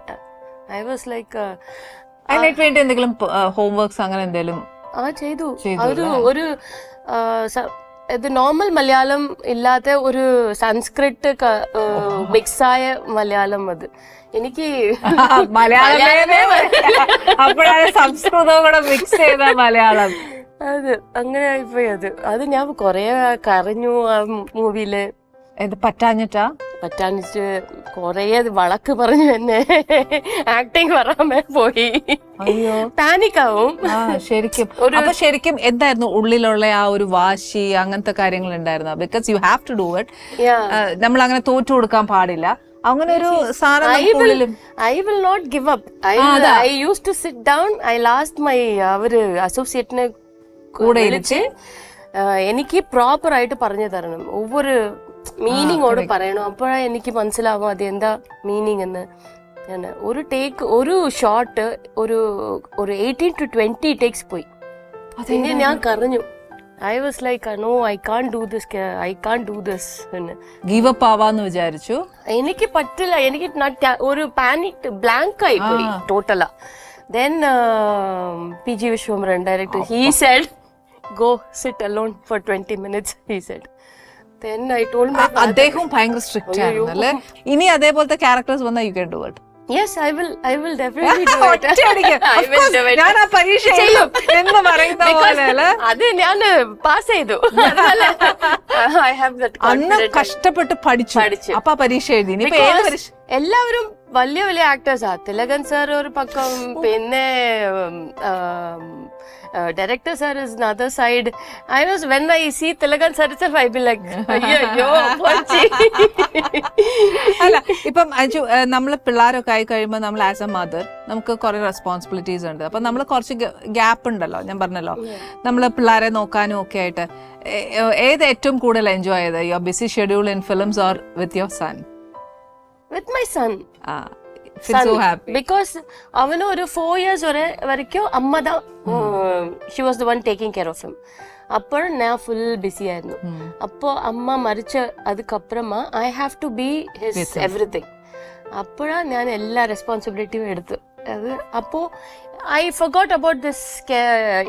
ഐ വാസ് ലൈക്ക് അതിനായിട്ട് വേണ്ടി എന്തെങ്കിലും ഹോംവർക്സ് അങ്ങനെ എന്തെങ്കിലും ചെയ്തു. ഒരു ഇത് നോർമൽ മലയാളം ഇല്ലാത്ത ഒരു സംസ്കൃത് മിക്സായ മലയാളം. അത് എനിക്ക് അപ്പോഴാണ് സംസ്കൃതവും കൂടെ മിക്സ് ചെയ്ത മലയാളം. അത് അങ്ങനെ ആയിപ്പോയി. അത് ഞാൻ കൊറേ കരഞ്ഞു ആ മൂവിയില്. പറ്റാഞ്ഞിട്ട് കൊറേ വളക്ക് പറഞ്ഞു എന്നെ ആക്ടിങ് പറയാമേ പോയി. അയ്യോ പാനിക് ആവും ശരിക്കും. ശരിക്കും എന്തായിരുന്നു ഉള്ളിലുള്ള ആ ഒരു വാശി അങ്ങനത്തെ കാര്യങ്ങൾ ഉണ്ടായിരുന്നു? Because you have to do it. നമ്മൾ അങ്ങനെ തോറ്റു കൊടുക്കാൻ പാടില്ല. അങ്ങനെ ഒരു സാധനം I will not give up. I used to sit down. I last my അവര് അസോസിയേറ്റിനെ കൂടെ വിളിച്ച് എനിക്ക് പ്രോപ്പർ ആയിട്ട് പറഞ്ഞു തരണം. ഒവ്വൊരു മീനിങ്ങോട് പറയണം. അപ്പോഴാ എനിക്ക് മനസ്സിലാവും അത് എന്താ മീനിങ് എന്ന്. ഒരു ടേക്ക് ഒരു ഷോട്ട് ഒരു 18 to 20 ടേക്സ് പോയി. പിന്നെ ഞാൻ കരഞ്ഞു. I was like, no, I can't do this. Give up ആവാന്ന് വിചാരിച്ചു. എനിക്ക് പറ്റില്ല. എനിക്ക് ഒരു പാനിക് ബ്ലാങ്ക് ആയി പോയി ടോട്ടലാ. Then PG Vishwambaran director, he said, go sit alone for 20 minutes, he said. Then I told my father, അദ്ദേഹം ഭയങ്കര സ്ട്രിക്റ്റ് ആയിരുന്നു അല്ലേ? ഇനി അതേപോലത്തെ ക്യാരക്ടേഴ്സ് വന്നാൽ you can do it. yes, I will definitely do it. ഒറ്റയടിക്ക്. I Of will course, do it. ഞാൻ ആ പരീക്ഷ എഴുതും എന്ന് പറയുന്ന പോലെ അല്ലേ? അത് ഞാൻ പാസ് ചെയ്തു. I have that അന്ന് confidence. കഷ്ടപ്പെട്ട് പഠിച്ചു, അപ്പൊ പരീക്ഷ എഴുതി. ഇനിയിപ്പോ ഏത് Because പരീക്ഷ? എല്ലാവരും വലിയ വലിയ ആക്ടേഴ്സാ. തിലകൻ സാർ ഒരു പക്കം, പിന്നെ director sir is another side. When I see Tilakan sir itself, I be like, അയ്യോ പോച്ചി. അല്ല ഇപ്പം അജു, നമ്മള് പിള്ളേരൊക്കെ ആയി കഴിയുമ്പോൾ നമ്മൾ ആസ് എ മദർ നമുക്ക് കുറെ റെസ്പോൺസിബിലിറ്റീസ് ഉണ്ട്. അപ്പൊ നമ്മൾ കുറച്ച് ഗ്യാപ്പ് ഉണ്ടല്ലോ, ഞാൻ പറഞ്ഞല്ലോ, നമ്മള് പിള്ളേരെ നോക്കാനും ഒക്കെ ആയിട്ട് ഏത് ഏറ്റവും കൂടുതൽ എൻജോയ് ചെയ്ത് your BC schedule in films or with your sun? With my son. So happy. Because അവന് ഒരു 4 years വരയ്ക്കും അമ്മ தான், she was the one taking care of him. അപ്പോൾ ഞാൻ ഫുൾ ബിസി ആയിരുന്നു. അപ്പോൾ അമ്മ മരിച്ച അതുക്കപ്പുറമാ I have to be his everything. അപ്പോഴാണ് ഞാൻ എല്ലാ റെസ്പോൺസിബിലിറ്റിയും എടുത്തു. അത് അപ്പോ I forgot about this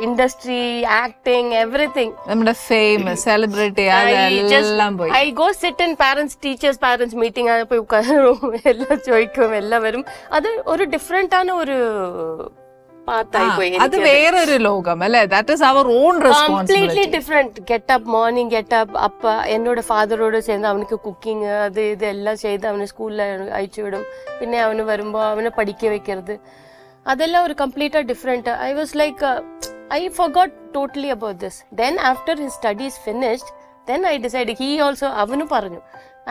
industry, acting, everything. നമ്മുടെ ഫെയിം, സെലിബ്രിറ്റി എല്ലാം പോയി. I go sit in parents meeting പോയി ഉட்காரும், എല്ലാം ചോദിക്കും, എല്ലാം വരും. അത് ഒരു ഡിഫറെന്റ് ആണ്, ഒരു അത് വേറൊരു ലോകം അല്ലേ? That is our own responsibility. Completely different. Morning getup. അപ്പ എന്നോട് ഫാദറോട് ചേർന്ന് അവനക്ക് കുക്കിംഗ് അത് ഇത് എല്ലാം ചെയ്ത് അവന് സ്കൂളിൽ അയച്ചു വിടും. പിന്നെ അവന് വരുമ്പോ അവനെ പഠിക്ക വെക്കരുത്. അതെല്ലാം ഒരു complete different. I was like I forgot totally about this. Then after his studies finished, then I decide, he also അവനും പറഞ്ഞു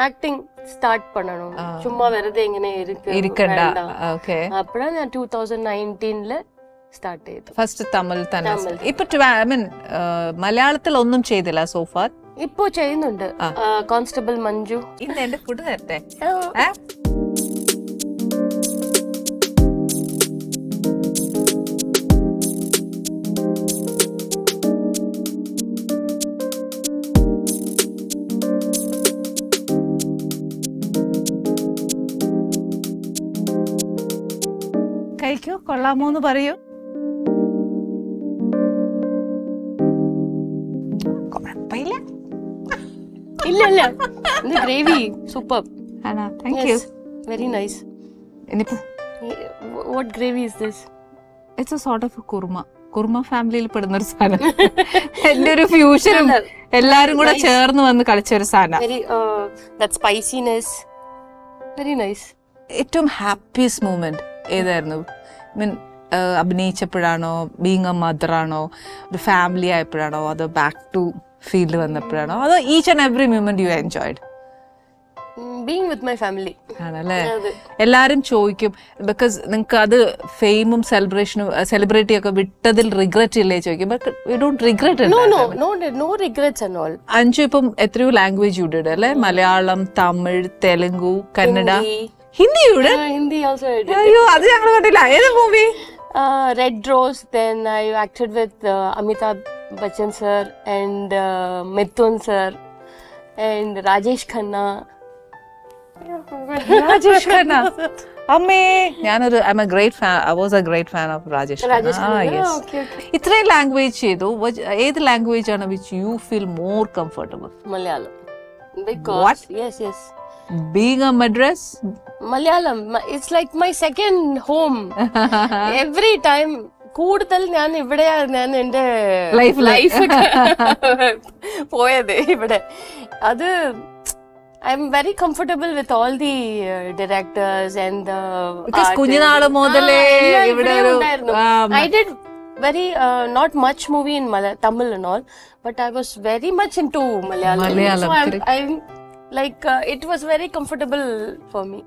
ആക്ടിങ് സ്റ്റാർട്ട് പണണം, ചുമ്മാ വെറുതെ ഇങ്ങനെ ഇരിക്കണ്ട. അപ്പോഴാണ് ഞാൻ 2019 സ്റ്റാർട്ട് ചെയ്തു. ഫസ്റ്റ് തമിഴ് തന്നെ. ഇപ്പൊ മലയാളത്തിൽ ഒന്നും ചെയ്തില്ല സോ ഫാർ? ഇപ്പൊ ചെയ്യുന്നുണ്ട്. കോൺസ്റ്റബിൾ മഞ്ജു. ഇന്ന് എന്റെ ഫുഡ് തരട്ടെ. കഴിക്കോ, കൊള്ളാമോന്ന് പറയൂ. ഇല്ല gravy super. Thank you. Very nice. What gravy is this? It's A sort of korma ഫാമിലിയിൽ പെടുന്ന ഒരു സാധനം. എന്റെ ഒരു ഫ്യൂഷനും എല്ലാരും കൂടെ ചേർന്ന് വന്ന് കളിച്ച ഒരു സാധനം. Spiciness very nice. ഏറ്റവും ഹാപ്പിയസ്റ്റ് മൂമെന്റ് ഏതായിരുന്നു? മീൻ അഭിനയിച്ചപ്പോഴാണോ, ബീങ് എ മദർ ആണോ, ഒരു ഫാമിലി ആയപ്പോഴാണോ, അതോ ബാക്ക് ടു ഫീൽഡ് വന്നപ്പോഴാണോ, അതോ each and every moment U enjoyed? Being with my family ആണല്ലേ? എല്ലാരും ചോദിക്കും, ബിക്കോസ് നിങ്ങൾക്ക് അത് ഫെയിമും സെലിബ്രേഷനും സെലിബ്രിറ്റി ഒക്കെ വിട്ടതിൽ റിഗ്രറ്റ് ഇല്ലേ ചോദിക്കും. But we don't regret. No regrets at all. Anju ഇപ്പം എത്രയോ ലാംഗ്വേജ് യൂഡിഡ് അല്ലേ? മലയാളം, തമിഴ്, തെലുങ്കു, കന്നഡ, ഹിന്ദി യൂഡ്. അയ്യോ, അത് ഞങ്ങൾ കണ്ടില്ല. ഏത് movie? Red Rose. Then I acted with Amitabh Bachchan sir and Mithun sir and Rajesh Khanna. Rajesh Khanna. അമ്മേ, I was a great fan of Rajesh Khanna. ഇത്രയും ലാംഗ്വേജ് ചെയ്തു. ഏത് ലാംഗ്വേജ് ആണ് which you feel more comfortable? Malayalam. Because yes. Being a Madras? Malayalam. It's like my second home. Every time. കൂടുതൽ ഞാൻ ഇവിടെയാണ്, ഞാൻ എന്റെ ലൈഫ് പോയത് ഇവിടെ. അത് I am very comfortable with all the directors and കുഞ്ഞുനാള് മുതലേ ഇവിടെ I did very not much movie in Tamil and all, but I was very much into Malayalam. So I'm like it was very comfortable for me.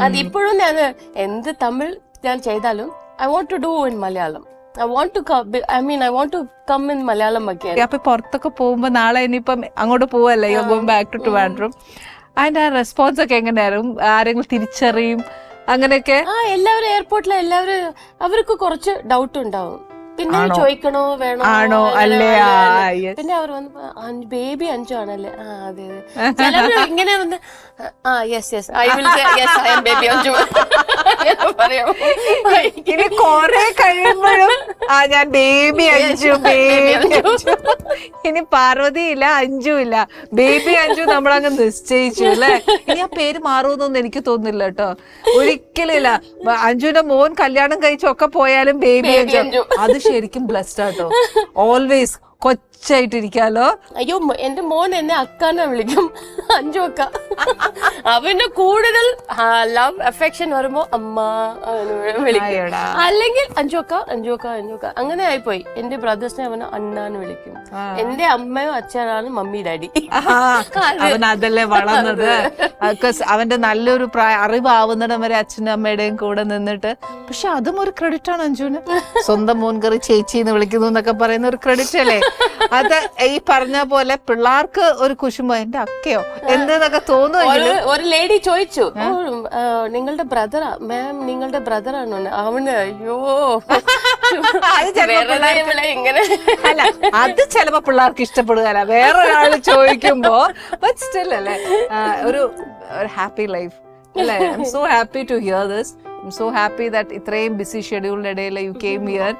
അത് ഇപ്പോഴും ഞാൻ എന്ത് തമിഴ് ഞാൻ ചെയ്താലും I want to do in Malayalam. I want to come in Malayalam again. അപ്പൊ പുറത്തൊക്കെ പോകുമ്പോ നാളെ ഇനിയിപ്പം അങ്ങോട്ട് പോവല്ലേ, you going back to Trivandrum. അതിന്റെ ആ റെസ്പോൺസ് ഒക്കെ എങ്ങനെയായിരുന്നു? ആരെങ്കിലും തിരിച്ചറിയും അങ്ങനെയൊക്കെ? എല്ലാവരും എയർപോർട്ടിലെ എല്ലാവരും അവർക്ക് കുറച്ച് ഡൗട്ട് ഉണ്ടാവും. പിന്നെ ചോദിക്കണോ വേണോ ആണോ അല്ലേ? പിന്നെ അവർ വന്ന് ബേബി അഞ്ചു ആണല്ലേ? അതെ അതെ. ചിലര് ഇങ്ങനെ വന്ന് yes I will say yes I am baby Anju പറയാം. ഇനി കൊറേ കഴിയുമ്പോഴും ഞാൻ ബേബി അഞ്ചു ബേബി അഞ്ചു. ഇനി പാർവതി ഇല്ല, അഞ്ചു ഇല്ല, ബേബി അഞ്ചു നമ്മളങ്ങ് നിശ്ചയിച്ചു അല്ലെ. ഇനി ആ പേര് മാറുമെന്നൊന്നും എനിക്ക് തോന്നുന്നില്ല കേട്ടോ, ഒരിക്കലും ഇല്ല. അഞ്ജുവിന്റെ മോൻ കല്യാണം കഴിച്ചൊക്കെ പോയാലും ബേബി അഞ്ചു, അത് ശരിക്കും ബ്ലെസ്ഡ് ആട്ടോ. ഓൾവേസ് കൊച്ചായിട്ടിരിക്കാലോ. അയ്യോ, എന്റെ മോൻ എന്നെ അക്കാനെ വിളിക്കും, അഞ്ചു അക്ക. അവന്റെ കൂടുതൽ ലവ് അഫെക്ഷൻ വരുമ്പോ അമ്മ വിളിക്കും, അല്ലെങ്കിൽ അഞ്ചു അക്ക അഞ്ചു അക്ക അഞ്ചു അക്ക. അങ്ങനെ ആയിപ്പോയി. എന്റെ ബ്രദേഴ്സിനെ അവന് അണ്ണാന്ന് വിളിക്കും. എന്റെ അമ്മയോ അച്ഛനാണ് മമ്മി ഡാഡി. അവൻ അതല്ലേ വളർന്നത്. അവന്റെ നല്ലൊരു അറിവാവുന്നിടം വരെ അച്ഛനും അമ്മയുടെയും കൂടെ നിന്നിട്ട്. പക്ഷെ അതും ഒരു ക്രെഡിറ്റ് ആണ് അഞ്ജുവിന്. സ്വന്തം മോൻ കറി ചേച്ചി എന്ന് വിളിക്കുന്നു എന്നൊക്കെ പറയുന്ന ഒരു ക്രെഡിറ്റ് അല്ലേ. അത് ഈ പറഞ്ഞ പോലെ പിള്ളേർക്ക് ഒരു കുശുമ്പോ എന്റെ അക്കയോ എന്തെന്നൊക്കെ തോന്നുമെങ്കിലും. ഒരു ലേഡി ചോദിച്ചു, നിങ്ങളുടെ ബ്രദറാ മാം, നിങ്ങളുടെ ബ്രദറാണോ? അവന് അയ്യോ ഇങ്ങനെ അല്ല, അത് ചിലപ്പോ പിള്ളേർക്ക് ഇഷ്ടപ്പെടുകയല്ല വേറൊരാള് ചോദിക്കുമ്പോ. ബട്ട് സ്റ്റിൽ അല്ലേ, ഒരു ഹാപ്പി ലൈഫ് അല്ലേ. I'm so happy to hear this. I'm so happy that ഇത്രയും ബിസി ഷെഡ്യൂളിന്റെ ഇടയിൽ യു കെയിം ഹിയർ.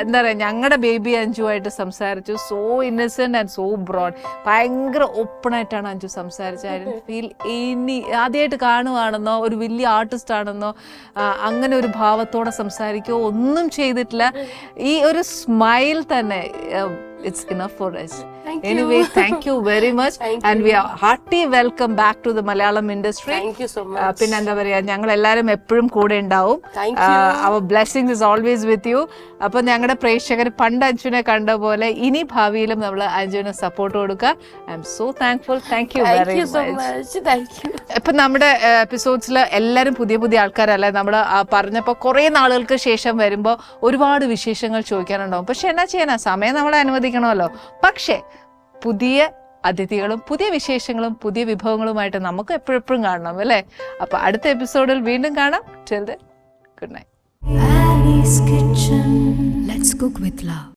എന്താ പറയാ, ഞങ്ങളുടെ ബേബി അഞ്ജുവായിട്ട് സംസാരിച്ചു. So innocent and so broad. ഭയങ്കര ഓപ്പൺ ആയിട്ടാണ് അഞ്ജു സംസാരിച്ചത്. ഐ ഡോണ്ട് ഫീൽ ഇനി ആദ്യമായിട്ട് കാണുവാണെന്നോ ഒരു വലിയ ആർട്ടിസ്റ്റ് ആണെന്നോ അങ്ങനെ ഒരു ഭാവത്തോടെ സംസാരിക്കുകയോ ഒന്നും ചെയ്തിട്ടില്ല. ഈ ഒരു സ്മൈൽ തന്നെ it's enough for us. Anyway, thank you very much. And we are hearty welcome back to the Malayalam industry. Thank you so much. പിന്നെ എന്താ പറയാ, ഞങ്ങൾ എല്ലാവരും എപ്പോഴും കൂടെ ഉണ്ടാവും. Our blessings is always with you. അപ്പൊ ഞങ്ങളുടെ പ്രേക്ഷകർ പണ്ട് അഞ്ജുവിനെ കണ്ട പോലെ ഇനി ഭാവിയിലും നമ്മൾ അഞ്ജുവിനെ സപ്പോർട്ട് കൊടുക്കുക. I M so thankful. Thank you very much. ഇപ്പൊ നമ്മുടെ എപ്പിസോഡ്സിൽ എല്ലാവരും പുതിയ പുതിയ ആൾക്കാരല്ല. നമ്മൾ പറഞ്ഞപ്പോൾ കുറെ നാളുകൾക്ക് ശേഷം വരുമ്പോൾ ഒരുപാട് വിശേഷങ്ങൾ ചോദിക്കാനുണ്ടാവും. പക്ഷെ എന്നാ ചെയ്യാനാ, സമയം നമ്മളെ അനുവദിക്കണമല്ലോ. പക്ഷേ പുതിയ അതിഥികളും പുതിയ വിശേഷങ്ങളും പുതിയ വിഭവങ്ങളുമായിട്ട് നമുക്ക് എപ്പോഴെപ്പോഴും കാണണം അല്ലേ. അപ്പൊ അടുത്ത എപ്പിസോഡിൽ വീണ്ടും കാണാം. Till then, good night. Ali's Kitchen. Let's cook with love.